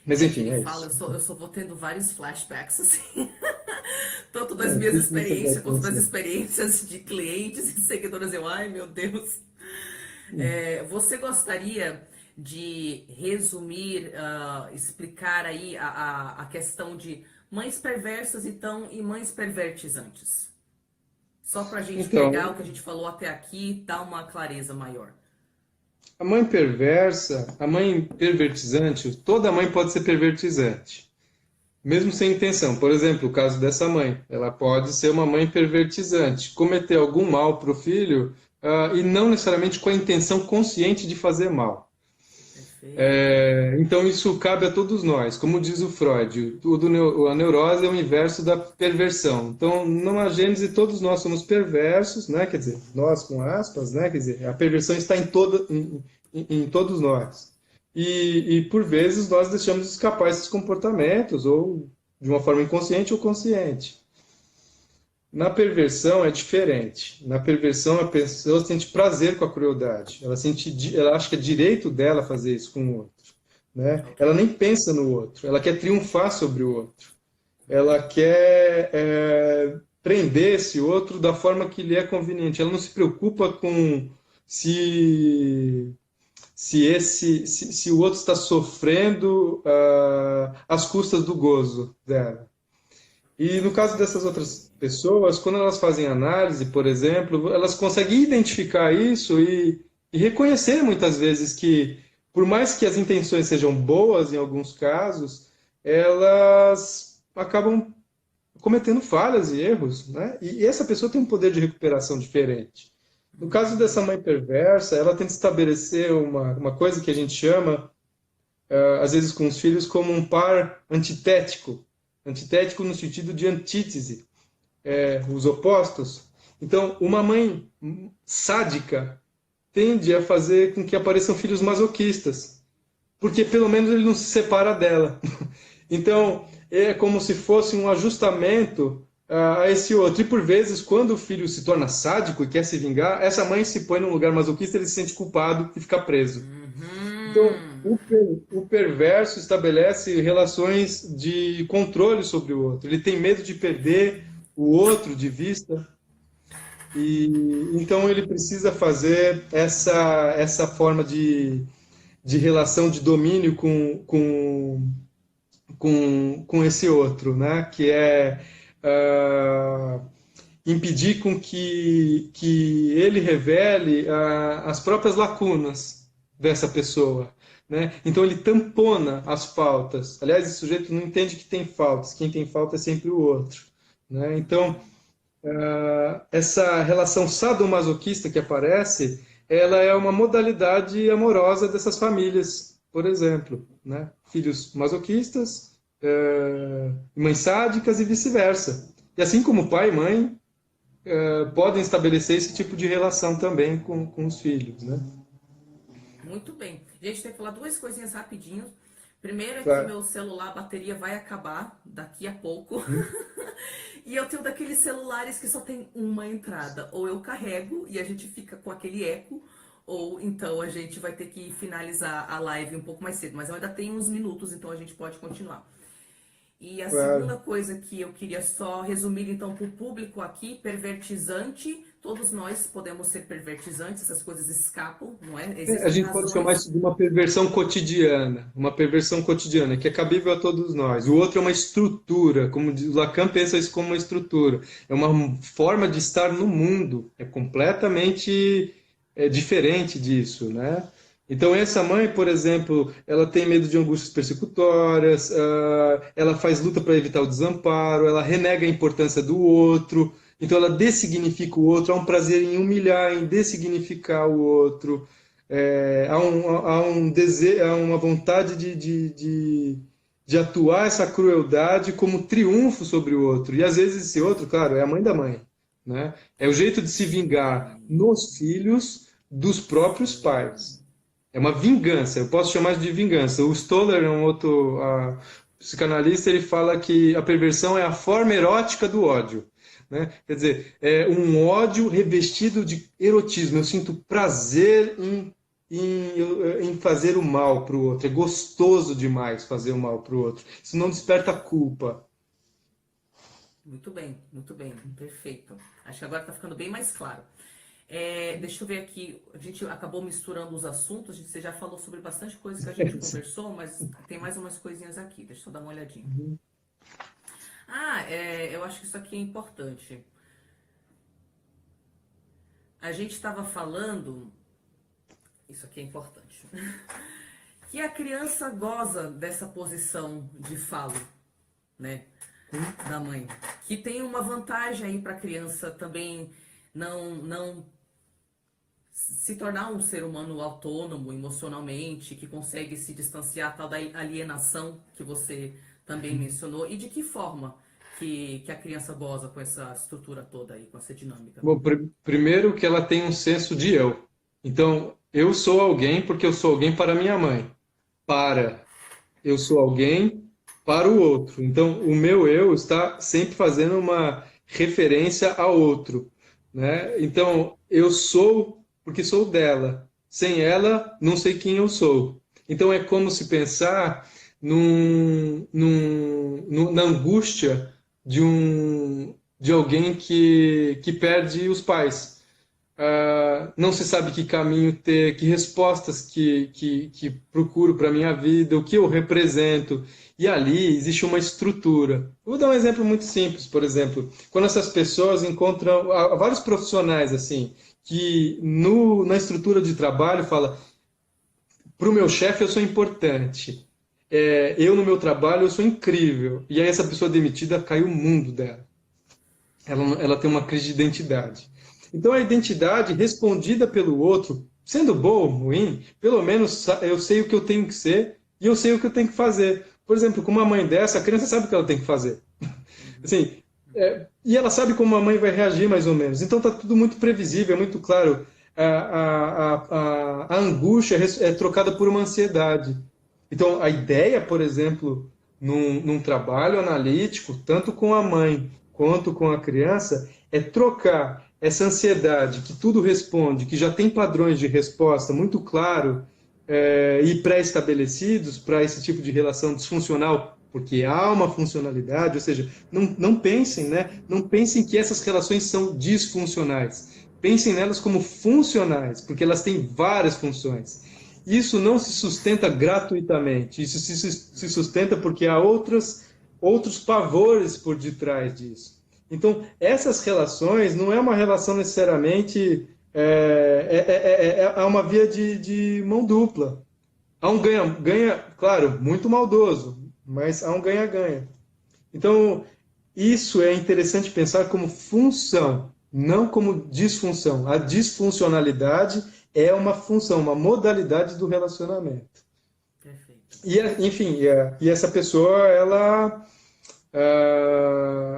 Mas enfim, é Fala, isso. eu só vou tendo vários flashbacks, assim. Tanto das minhas experiências, quanto das experiências de clientes e seguidores. Ai, meu Deus. Você gostaria de resumir, explicar aí a questão de mães perversas e mães pervertizantes? Só pra gente pegar o que a gente falou até aqui e dar uma clareza maior. A mãe perversa, a mãe pervertizante, toda mãe pode ser pervertizante, mesmo sem intenção. Por exemplo, o caso dessa mãe, ela pode ser uma mãe pervertizante, cometer algum mal para o filho e não necessariamente com a intenção consciente de fazer mal. Então isso cabe a todos nós. Como diz o Freud, a neurose é o inverso da perversão. Então, numa gênese, todos nós somos perversos, né? Quer dizer, nós com aspas, né? Quer dizer, a perversão está em todos nós. E por vezes nós deixamos escapar esses comportamentos, ou de uma forma inconsciente ou consciente. Na perversão é diferente. Na perversão a pessoa sente prazer com a crueldade. Ela acha que é direito dela fazer isso com o outro. Né? Ela nem pensa no outro. Ela quer triunfar sobre o outro. Ela quer prender esse outro da forma que lhe é conveniente. Ela não se preocupa com se se o outro está sofrendo às custas do gozo dela. E no caso dessas outras pessoas, quando elas fazem análise, por exemplo, elas conseguem identificar isso e reconhecer muitas vezes que, por mais que as intenções sejam boas em alguns casos, elas acabam cometendo falhas e erros, né? E essa pessoa tem um poder de recuperação diferente. No caso dessa mãe perversa, ela tenta estabelecer uma coisa que a gente chama, às vezes com os filhos, como um par antitético. Antitético no sentido de antítese, os opostos. Então, uma mãe sádica tende a fazer com que apareçam filhos masoquistas, porque pelo menos ele não se separa dela. Então, é como se fosse um ajustamento a esse outro. E por vezes, quando o filho se torna sádico e quer se vingar, essa mãe se põe num lugar masoquista, ele se sente culpado e fica preso. Então, o perverso estabelece relações de controle sobre o outro. Ele tem medo de perder o outro de vista. E então ele precisa fazer essa forma de relação de domínio com esse outro, né? Que é impedir com que ele revele as próprias lacunas dessa pessoa, né? Então ele tampona as faltas. Aliás, esse sujeito não entende que tem faltas. Quem tem falta é sempre o outro, né? Então, essa relação sadomasoquista que aparece, ela é uma modalidade amorosa dessas famílias, por exemplo, né? Filhos masoquistas, mães sádicas e vice-versa. E assim como pai e mãe podem estabelecer esse tipo de relação também com os filhos, né? Muito bem. Gente, tem que falar duas coisinhas rapidinho. Primeiro é que Claro. meu celular, a bateria vai acabar daqui a pouco. E eu tenho daqueles celulares que só tem uma entrada. Ou eu carrego e a gente fica com aquele eco, ou então a gente vai ter que finalizar a live um pouco mais cedo. Mas eu ainda tenho uns minutos, então a gente pode continuar. E a segunda Claro. coisa que eu queria só resumir então para o público aqui, pervertizante, todos nós podemos ser pervertizantes, essas coisas escapam, não é? A Existem gente pode chamar razões. isso de uma perversão cotidiana, que é cabível a todos nós. O outro é uma estrutura, como diz Lacan, pensa isso como uma estrutura. É uma forma de estar no mundo, é completamente diferente disso, né? Então, essa mãe, por exemplo, ela tem medo de angústias persecutórias, ela faz luta para evitar o desamparo, ela renega a importância do outro, então ela dessignifica o outro, há um prazer em humilhar, em dessignificar o outro, há uma vontade de atuar essa crueldade como triunfo sobre o outro. E às vezes esse outro, claro, é a mãe da mãe, né? É o jeito de se vingar nos filhos dos próprios pais. É uma vingança, eu posso chamar de vingança. O Stoller, um outro psicanalista, ele fala que a perversão é a forma erótica do ódio, né? Quer dizer, é um ódio revestido de erotismo. Eu sinto prazer em fazer o mal para o outro. É gostoso demais fazer o mal para o outro. Isso não desperta culpa. Muito bem, perfeito. Acho que agora tá ficando bem mais claro. Deixa eu ver aqui, a gente acabou misturando os assuntos, você já falou sobre bastante coisa que a gente conversou, mas tem mais umas coisinhas aqui, deixa eu dar uma olhadinha. Eu acho que isso aqui é importante. A gente estava falando, isso aqui é importante, que a criança goza dessa posição de falo, né, da mãe, que tem uma vantagem aí para a criança também não se tornar um ser humano autônomo emocionalmente, que consegue se distanciar tal da alienação que você também mencionou, e de que forma que a criança goza com essa estrutura toda aí, com essa dinâmica. Bom, primeiro que ela tem um senso de eu. Então, eu sou alguém porque eu sou alguém para minha mãe. Eu sou alguém para o outro. Então, o meu eu está sempre fazendo uma referência ao outro, né? Então, eu sou porque sou dela. Sem ela, não sei quem eu sou. Então, é como se pensar na angústia de alguém que perde os pais. não se sabe que caminho ter, que respostas que procuro para a minha vida, o que eu represento. E ali existe uma estrutura. Vou dar um exemplo muito simples, por exemplo, quando essas pessoas encontram há vários profissionais assim, que na estrutura de trabalho fala, para o meu chefe eu sou importante, eu no meu trabalho eu sou incrível. E aí essa pessoa demitida cai o mundo dela. Ela tem uma crise de identidade. Então, a identidade respondida pelo outro, sendo boa ou ruim, pelo menos eu sei o que eu tenho que ser e eu sei o que eu tenho que fazer. Por exemplo, com uma mãe dessa, a criança sabe o que ela tem que fazer. Assim, e ela sabe como a mãe vai reagir, mais ou menos. Então, está tudo muito previsível, é muito claro. A angústia é trocada por uma ansiedade. Então, a ideia, por exemplo, num trabalho analítico, tanto com a mãe quanto com a criança, é trocar essa ansiedade que tudo responde, que já tem padrões de resposta muito claro e pré-estabelecidos para esse tipo de relação disfuncional, porque há uma funcionalidade, ou seja, não pensem, né? Não pensem que essas relações são disfuncionais. Pensem nelas como funcionais, porque elas têm várias funções. Isso não se sustenta gratuitamente, isso se sustenta porque há outros pavores por detrás disso. Então, essas relações não é uma relação necessariamente. Há uma via de mão dupla. Há um ganha-ganha, claro, muito maldoso, mas há um ganha-ganha. Então, isso é interessante pensar como função, não como disfunção. A disfuncionalidade é uma função, uma modalidade do relacionamento. Perfeito. E, enfim, e essa pessoa,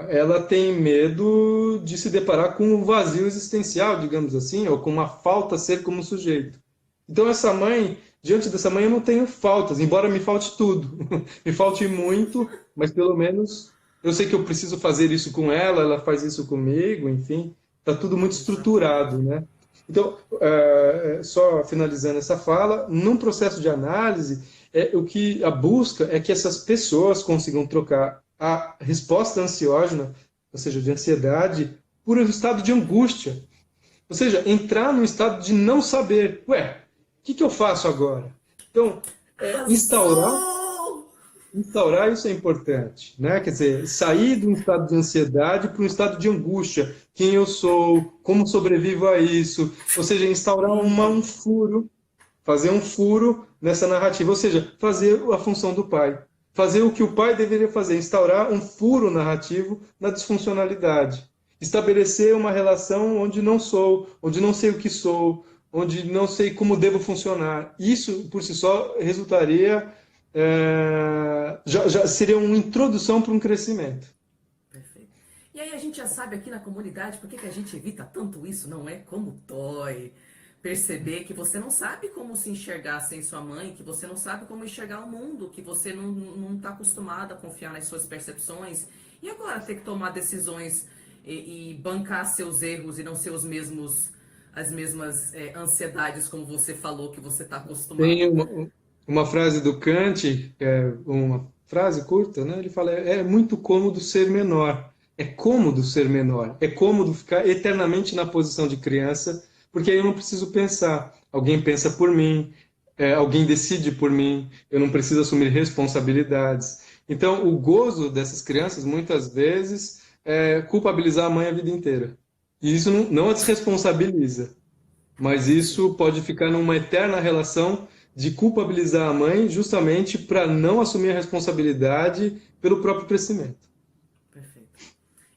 ela tem medo de se deparar com um vazio existencial, digamos assim, ou com uma falta a ser como sujeito. Então, essa mãe, diante dessa mãe, eu não tenho faltas, embora me falte tudo. Me falte muito, mas pelo menos eu sei que eu preciso fazer isso com ela, ela faz isso comigo, enfim, está tudo muito Exatamente. estruturado, né? Então, só finalizando essa fala, num processo de análise, o que a busca é que essas pessoas consigam trocar a resposta ansiógena, ou seja, de ansiedade, por um estado de angústia. Ou seja, entrar num estado de não saber. Ué, o que eu faço agora? Então, instaurar Arrasou! Instaurar isso é importante, né? Quer dizer, sair de um estado de ansiedade para um estado de angústia. Quem eu sou, como sobrevivo a isso. Ou seja, instaurar um furo, fazer um furo nessa narrativa. Ou seja, fazer a função do pai. Fazer o que o pai deveria fazer, instaurar um furo narrativo na disfuncionalidade. Estabelecer uma relação onde não sou, onde não sei o que sou, onde não sei como devo funcionar. Isso, por si só, resultaria já seria uma introdução para um crescimento. Perfeito. E aí a gente já sabe aqui na comunidade por que que a gente evita tanto isso, não é? Como dói perceber que você não sabe como se enxergar sem sua mãe, que você não sabe como enxergar o mundo, que você não está acostumado a confiar nas suas percepções. E agora ter que tomar decisões e bancar seus erros e não ser as mesmas ansiedades como você falou que você está Tem acostumado. uma frase do Kant, uma frase curta, né? Ele fala: é muito cômodo ser menor. É cômodo ser menor. É cômodo ficar eternamente na posição de criança, porque aí eu não preciso pensar. Alguém pensa por mim, alguém decide por mim, eu não preciso assumir responsabilidades. Então, o gozo dessas crianças, muitas vezes, é culpabilizar a mãe a vida inteira. E isso não a desresponsabiliza. Mas Sim, isso pode ficar numa eterna relação de culpabilizar a mãe justamente para não assumir a responsabilidade pelo próprio crescimento. perfeito.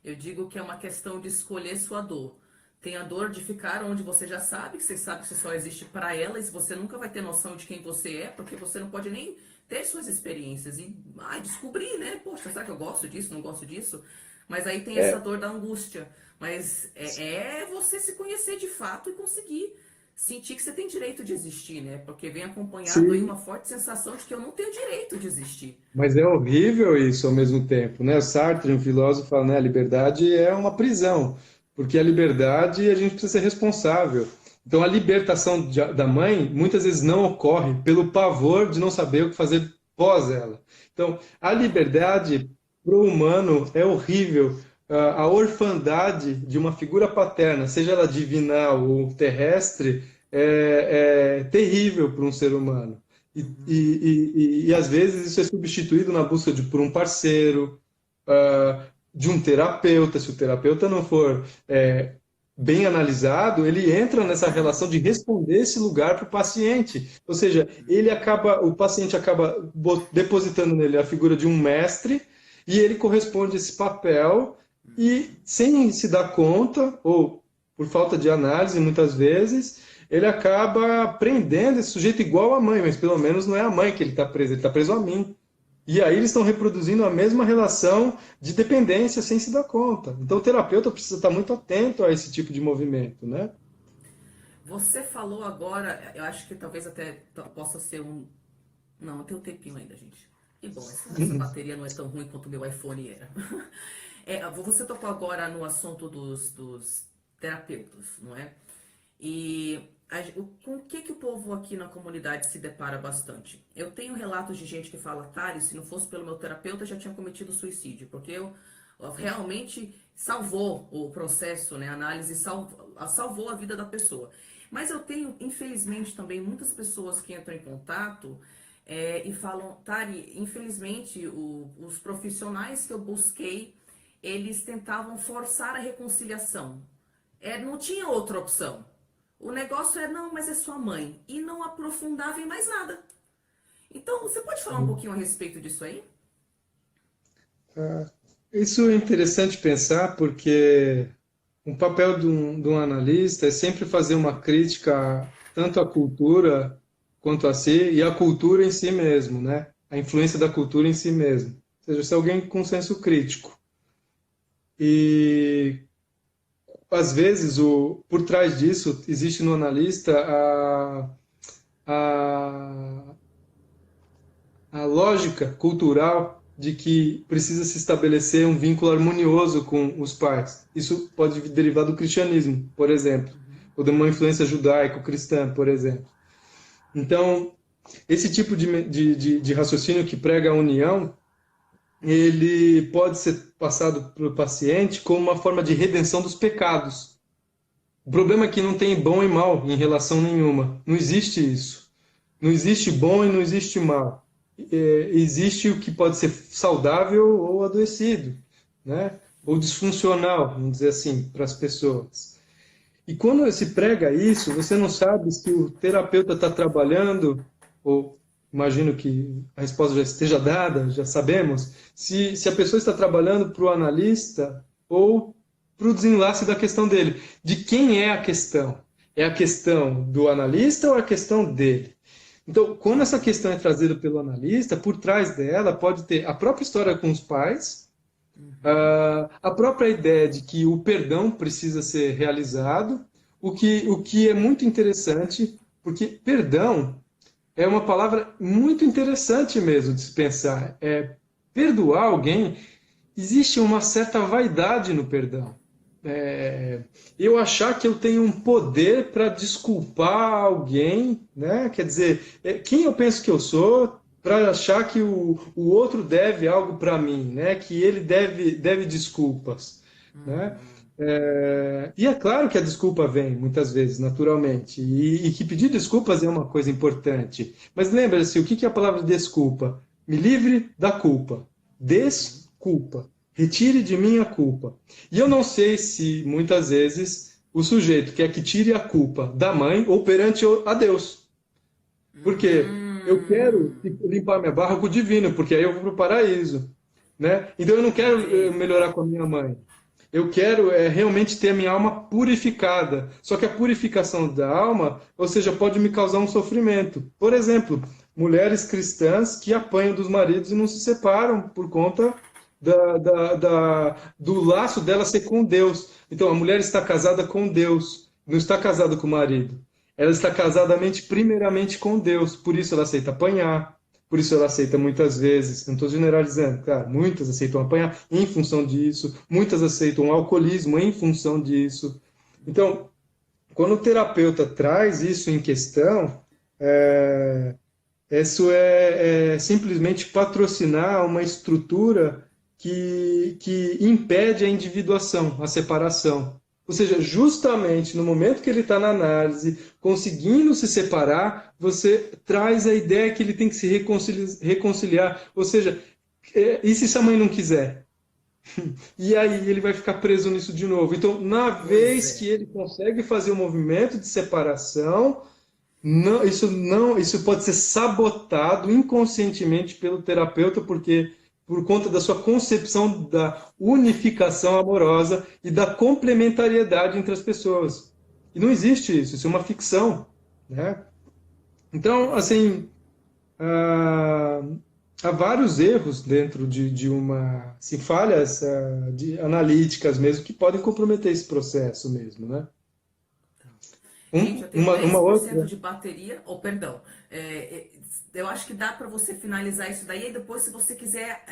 Eu digo que é uma questão de escolher sua dor. Tem a dor de ficar onde você já sabe, que você sabe que você só existe para ela, e você nunca vai ter noção de quem você é, porque você não pode nem ter suas experiências e descobrir, né? Poxa, será que eu gosto disso, não gosto disso? Mas aí tem essa É, dor da angústia. Mas é você se conhecer de fato e conseguir sentir que você tem direito de existir, né? Porque vem acompanhado aí sim, uma forte sensação de que eu não tenho direito de existir. mas é horrível isso ao mesmo tempo, né? Sartre, um filósofo, fala, né? A liberdade é uma prisão, porque a liberdade a gente precisa ser responsável. Então a libertação da mãe muitas vezes não ocorre pelo pavor de não saber o que fazer pós ela. Então a liberdade para o humano é horrível, a orfandade de uma figura paterna, seja ela divinal ou terrestre, é terrível para um ser humano. E às vezes isso é substituído na busca por um parceiro, de um terapeuta. Se o terapeuta não for bem analisado, ele entra nessa relação de responder esse lugar para o paciente. Ou seja, o paciente acaba depositando nele a figura de um mestre e ele corresponde a esse papel e, sem se dar conta, ou por falta de análise, muitas vezes, ele acaba prendendo esse sujeito igual à mãe, mas pelo menos não é a mãe que ele está preso a mim. E aí eles estão reproduzindo a mesma relação de dependência sem se dar conta. Então o terapeuta precisa estar muito atento a esse tipo de movimento, né? Você falou agora, eu acho que talvez até possa ser um. Não, tem um tempinho ainda, gente. E bom, essa bateria não é tão ruim quanto o meu iPhone era. Você tocou agora no assunto dos terapeutas, não é? E com o que o povo aqui na comunidade se depara bastante? Eu tenho relatos de gente que fala, Tari, se não fosse pelo meu terapeuta, eu já tinha cometido suicídio, porque eu realmente salvou o processo, né? A análise salvou a vida da pessoa. Mas eu tenho, infelizmente, também muitas pessoas que entram em contato e falam, Tari, infelizmente, os profissionais que eu busquei, eles tentavam forçar a reconciliação. Não tinha outra opção. O negócio não, mas é sua mãe. E não aprofundava em mais nada. Então, você pode falar um pouquinho a respeito disso aí? Isso é interessante pensar, porque o papel de um analista é sempre fazer uma crítica tanto à cultura quanto a si, e à cultura em si mesmo, né? A influência da cultura em si mesmo. Ou seja, ser alguém com senso crítico. E às vezes, por trás disso, existe no analista a, a lógica cultural de que precisa se estabelecer um vínculo harmonioso com os pais. Isso pode derivar do cristianismo, por exemplo, ou de uma influência judaico-cristã, por exemplo. Então, esse tipo de raciocínio que prega a união, ele pode ser passado para o paciente como uma forma de redenção dos pecados. O problema é que não tem bom e mal em relação nenhuma. Não existe isso. Não existe bom e não existe mal. Existe o que pode ser saudável ou adoecido, né? Ou disfuncional, vamos dizer assim, para as pessoas. E quando se prega isso, você não sabe se o terapeuta está trabalhando, ou imagino que a resposta já esteja dada, já sabemos, se a pessoa está trabalhando para o analista ou para o desenlace da questão dele. De quem é a questão? É a questão do analista ou é a questão dele? Então, quando essa questão é trazida pelo analista, por trás dela pode ter a própria história com os pais, a própria ideia de que o perdão precisa ser realizado, o que é muito interessante, porque perdão é uma palavra muito interessante mesmo de se pensar. Perdoar alguém, existe uma certa vaidade no perdão. Eu achar que eu tenho um poder para desculpar alguém, né? Quer dizer, quem eu penso que eu sou para achar que o outro deve algo para mim, né? Que ele deve desculpas, né? E é claro que a desculpa vem, muitas vezes, naturalmente, e que pedir desculpas é uma coisa importante. Mas lembre-se, o que é a palavra desculpa? Me livre da culpa. Desculpa. Retire de mim a culpa. E eu não sei se, muitas vezes, o sujeito quer que tire a culpa da mãe ou perante a Deus. Porque eu quero limpar minha barra com o divino, porque aí eu vou para o paraíso, né? Então eu não quero melhorar com a minha mãe. Eu quero realmente ter a minha alma purificada. Só que a purificação da alma, ou seja, pode me causar um sofrimento. Por exemplo, mulheres cristãs que apanham dos maridos e não se separam por conta do laço dela ser com Deus. Então, a mulher está casada com Deus, não está casada com o marido. Ela está casada primeiramente com Deus, por isso ela aceita apanhar, por isso ela aceita muitas vezes, não estou generalizando, claro, muitas aceitam apanhar em função disso, muitas aceitam alcoolismo em função disso. Então, quando o terapeuta traz isso em questão, isso é simplesmente patrocinar uma estrutura que impede a individuação, a separação. Ou seja, justamente no momento que ele está na análise, conseguindo se separar, você traz a ideia que ele tem que se reconciliar. Ou seja, e se a mãe não quiser? E aí ele vai ficar preso nisso de novo. Então, na vez que ele consegue fazer o movimento de separação, isso pode ser sabotado inconscientemente pelo terapeuta, porque por conta da sua concepção da unificação amorosa e da complementariedade entre as pessoas. E não existe isso, isso é uma ficção, né? Então, assim, há vários erros dentro de uma, assim, falhas analíticas mesmo, que podem comprometer esse processo mesmo, né? Gente, eu tenho Uma 10% outra... de bateria, ou perdão, eu acho que dá para você finalizar isso daí, e depois se você quiser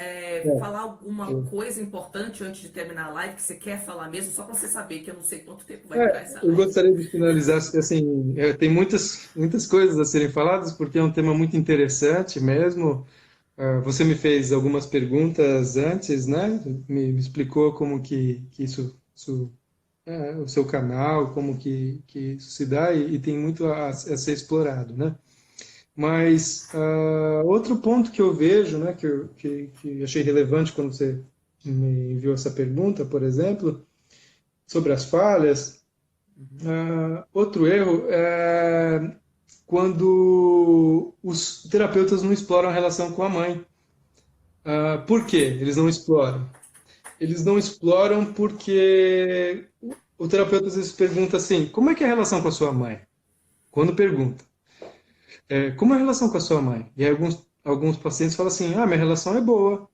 falar alguma coisa importante antes de terminar a live, que você quer falar mesmo, só para você saber que eu não sei quanto tempo vai durar essa Eu live. gostaria de finalizar, assim, tem muitas coisas a serem faladas, porque é um tema muito interessante mesmo. Você me fez algumas perguntas antes, né? Me explicou como que isso o seu canal, como que isso se dá, e tem muito a ser explorado, né? Mas outro ponto que eu vejo, né, que achei relevante quando você me enviou essa pergunta, por exemplo, sobre as falhas, outro erro é quando os terapeutas não exploram a relação com a mãe. Por quê? Eles não exploram. Eles não exploram porque o terapeuta às vezes pergunta assim: como é que é a relação com a sua mãe? Quando pergunta, como é a relação com a sua mãe? E aí alguns pacientes falam assim: minha relação é boa.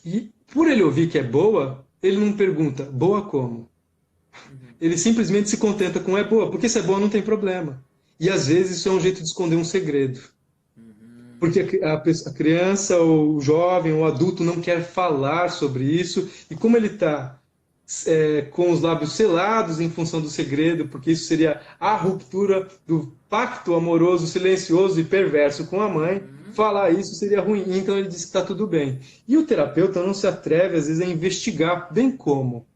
E por ele ouvir que é boa, ele não pergunta: boa como? Ele simplesmente se contenta com é boa, porque se é boa não tem problema. E às vezes isso é um jeito de esconder um segredo. Porque a criança, ou o jovem, ou o adulto não quer falar sobre isso, e como ele está com os lábios selados em função do segredo, porque isso seria a ruptura do pacto amoroso, silencioso e perverso com a mãe, falar isso seria ruim. Então ele diz que está tudo bem. E o terapeuta não se atreve, às vezes, a investigar bem como.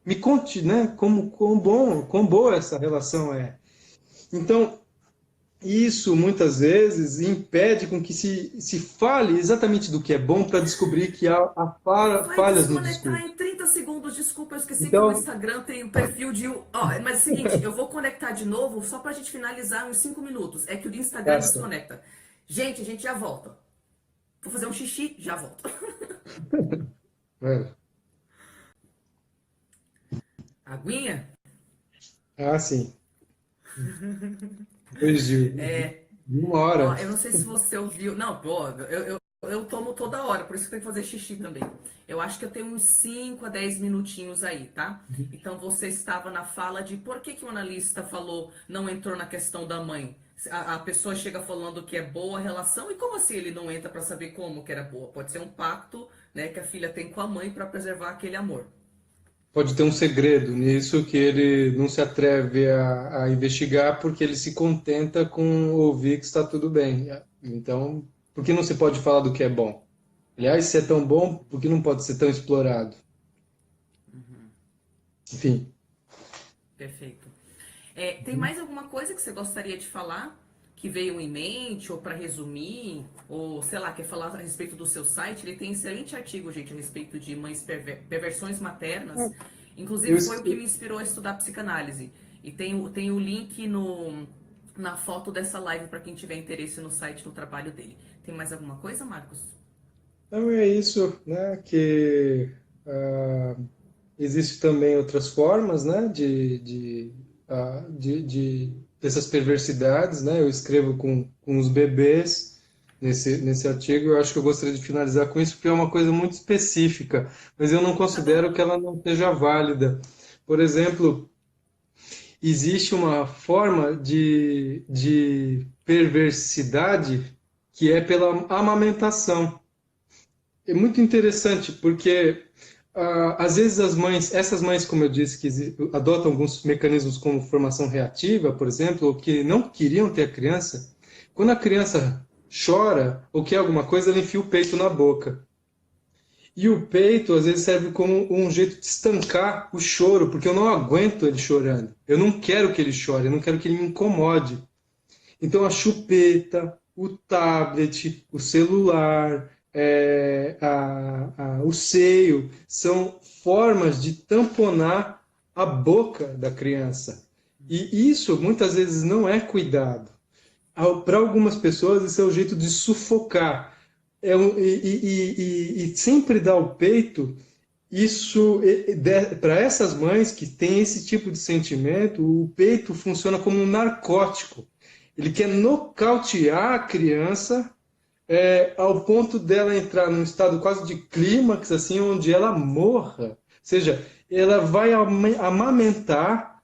Me conte, né, quão boa essa relação é. Então, isso muitas vezes impede com que se fale exatamente do que é bom para descobrir que há Vai falhas no desconectar discurso. em 30 segundos. Desculpa, eu esqueci que o Então, Instagram tem um perfil de. Mas é o seguinte, eu vou conectar de novo só pra gente finalizar uns 5 minutos. É que o do Instagram essa. desconecta. Gente, a gente já volta. Vou fazer um xixi, já volto. É. Aguinha? Sim. Depois de uma Ó, hora. eu não sei se você ouviu. Não, pô, eu tomo toda hora, por isso que eu tenho que fazer xixi também. Eu acho que eu tenho uns 5 a 10 minutinhos aí, tá? Então você estava na fala de por que o analista falou, não entrou na questão da mãe. A pessoa chega falando que é boa a relação, e como assim ele não entra para saber como que era boa? Pode ser um pacto, né, que a filha tem com a mãe para preservar aquele amor. Pode ter um segredo nisso que ele não se atreve a investigar porque ele se contenta com ouvir que está tudo bem. Então, por que não se pode falar do que é bom? Aliás, se é tão bom, por que não pode ser tão explorado? Enfim. Perfeito. Tem mais alguma coisa que você gostaria de falar? Que veio em mente, ou para resumir, ou sei lá, quer falar a respeito do seu site? Ele tem excelente artigo, gente, a respeito de mães perversões maternas. Eu, Inclusive, foi o que me inspirou a estudar psicanálise. E tem o link na foto dessa live para quem tiver interesse no site, no trabalho dele. Tem mais alguma coisa, Marcos? Então é isso, né? Que existe também outras formas, né? Dessas perversidades, né? Eu escrevo com os bebês nesse artigo. Eu acho que eu gostaria de finalizar com isso porque é uma coisa muito específica, mas eu não Tá bom. considero que ela não seja válida. Por exemplo, existe uma forma de perversidade que é pela amamentação. É muito interessante porque às vezes essas mães, como eu disse, que adotam alguns mecanismos como formação reativa, por exemplo, ou que não queriam ter a criança, quando a criança chora ou quer alguma coisa, ela enfia o peito na boca. E o peito, às vezes, serve como um jeito de estancar o choro, porque eu não aguento ele chorando. Eu não quero que ele chore, eu não quero que ele me incomode. Então, a chupeta, o tablet, o celular, o seio, são formas de tamponar a boca da criança. E isso, muitas vezes, não é cuidado. Para algumas pessoas, esse é o jeito de sufocar. E sempre dar o peito, isso, para essas mães que têm esse tipo de sentimento, o peito funciona como um narcótico. Ele quer nocautear a criança ao ponto dela entrar num estado quase de clímax, assim, onde ela morra. Ou seja, ela vai amamentar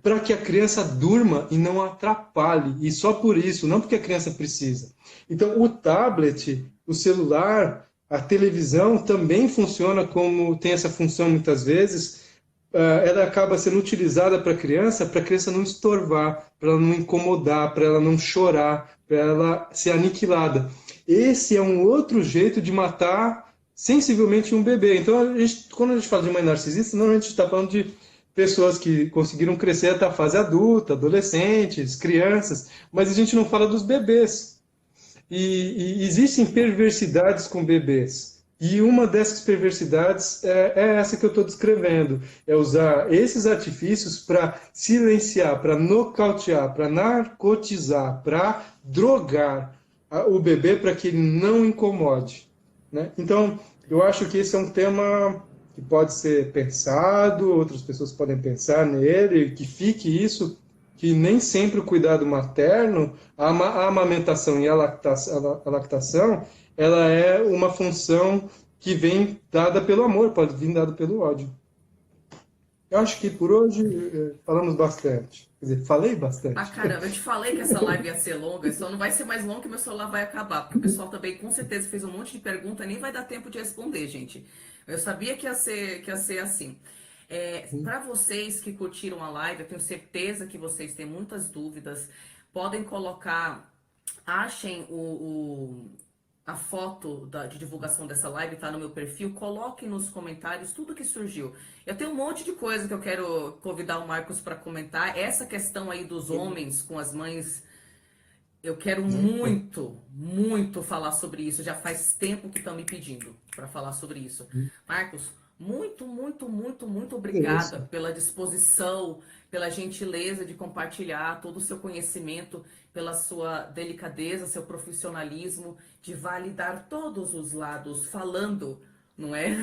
para que a criança durma e não atrapalhe. E só por isso, não porque a criança precisa. Então, o tablet, o celular, a televisão também funciona como tem essa função muitas vezes. Ela acaba sendo utilizada para a criança não estorvar, para ela não incomodar, para ela não chorar, para ela ser aniquilada. Esse é um outro jeito de matar sensivelmente um bebê. Então, quando a gente fala de mãe narcisista, normalmente a gente está falando de pessoas que conseguiram crescer até a fase adulta, adolescentes, crianças, mas a gente não fala dos bebês. E existem perversidades com bebês. E uma dessas perversidades é essa que eu estou descrevendo. É usar esses artifícios para silenciar, para nocautear, para narcotizar, para drogar o bebê para que ele não incomode, né? Então, eu acho que esse é um tema que pode ser pensado, outras pessoas podem pensar nele, que fique isso, que nem sempre o cuidado materno, a amamentação e a lactação, ela é uma função que vem dada pelo amor, pode vir dada pelo ódio. Eu acho que por hoje falamos bastante. Quer dizer, falei Ah, bastante. caramba, eu te falei que essa live ia ser longa, só não vai ser mais longa que meu celular vai acabar, porque o pessoal também com certeza fez um monte de pergunta, nem vai dar tempo de responder, gente. Eu sabia que ia ser assim. Para vocês que curtiram a live, eu tenho certeza que vocês têm muitas dúvidas, podem colocar, achem a foto de divulgação dessa live, tá no meu perfil, coloquem nos comentários tudo que surgiu. Eu tenho um monte de coisa que eu quero convidar o Marcos para comentar. Essa questão aí dos homens com as mães, eu quero muito, muito falar sobre isso. Já faz tempo que estão me pedindo para falar sobre isso. Marcos, muito, muito, muito, muito obrigada Isso. pela disposição, pela gentileza de compartilhar todo o seu conhecimento, pela sua delicadeza, seu profissionalismo, de validar todos os lados, falando, não é?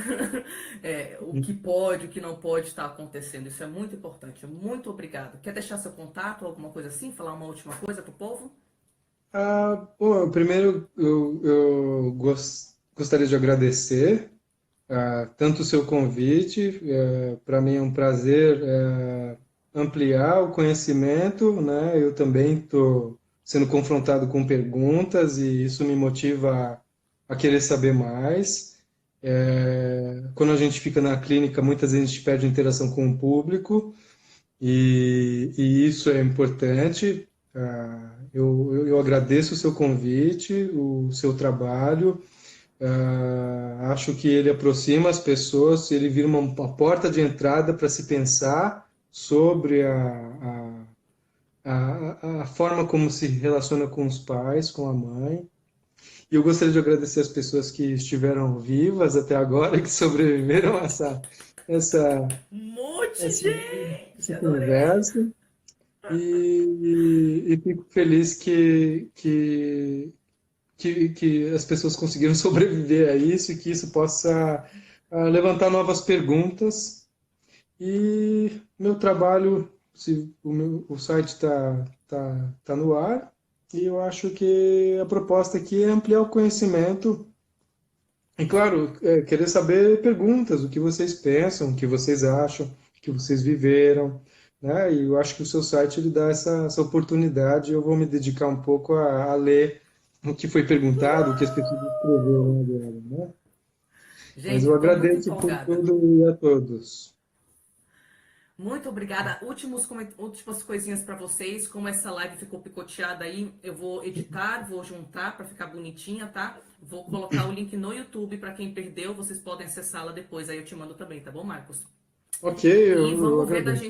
O que pode, o que não pode estar acontecendo. Isso é muito importante. Muito obrigada. Quer deixar seu contato, alguma coisa assim? Falar uma última coisa para o povo? Bom, primeiro eu gostaria de agradecer tanto o seu convite. Para mim é um prazer ampliar o conhecimento, né? Eu também estou sendo confrontado com perguntas e isso me motiva a querer saber mais. Quando a gente fica na clínica, muitas vezes a gente perde a interação com o público e isso é importante. Eu agradeço o seu convite, o seu trabalho. Acho que ele aproxima as pessoas, ele vira uma porta de entrada para se pensar sobre a forma como se relaciona com os pais, com a mãe. E eu gostaria de agradecer as pessoas que estiveram vivas até agora, que sobreviveram a essa, Um monte, essa, gente! essa Adorei! conversa. E fico feliz que as pessoas conseguiram sobreviver a isso e que isso possa levantar novas perguntas. E meu trabalho, o site tá no ar, e eu acho que a proposta aqui é ampliar o conhecimento. E, claro, querer saber perguntas, o que vocês pensam, o que vocês acham, o que vocês viveram, né? E eu acho que o seu site ele dá essa oportunidade. Eu vou me dedicar um pouco a ler o que foi perguntado, o que as pessoas escreveram agora, né? Mas Gente, eu eu tô muito agradeço por empolgada. tudo e a todos. Muito obrigada. Últimas coisinhas para vocês. Como essa live ficou picoteada aí, eu vou editar, vou juntar para ficar bonitinha, tá? Vou colocar o link no YouTube para quem perdeu. Vocês podem acessá-la depois. Aí eu te mando também, tá bom, Marcos? Ok, E eu vamos ver agradeço.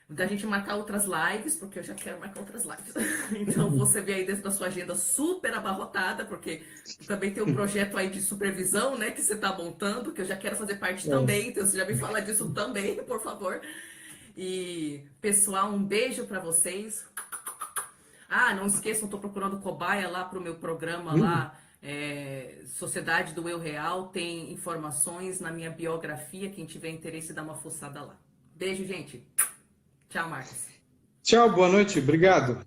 da gente marcar outras lives, porque eu já quero marcar outras lives. Então você vê aí dentro da sua agenda super abarrotada, porque também tem um projeto aí de supervisão, né, que você está montando, que eu já quero fazer parte É. também. Então você já me fala disso também, por favor. E pessoal, um beijo para vocês. Ah, não esqueçam, estou procurando cobaia lá para o meu programa Hum, lá, Sociedade do Eu Real. Tem informações na minha biografia. Quem tiver interesse, dá uma fuçada lá. Beijo, gente. Tchau, Marcos. Tchau, boa noite, obrigado.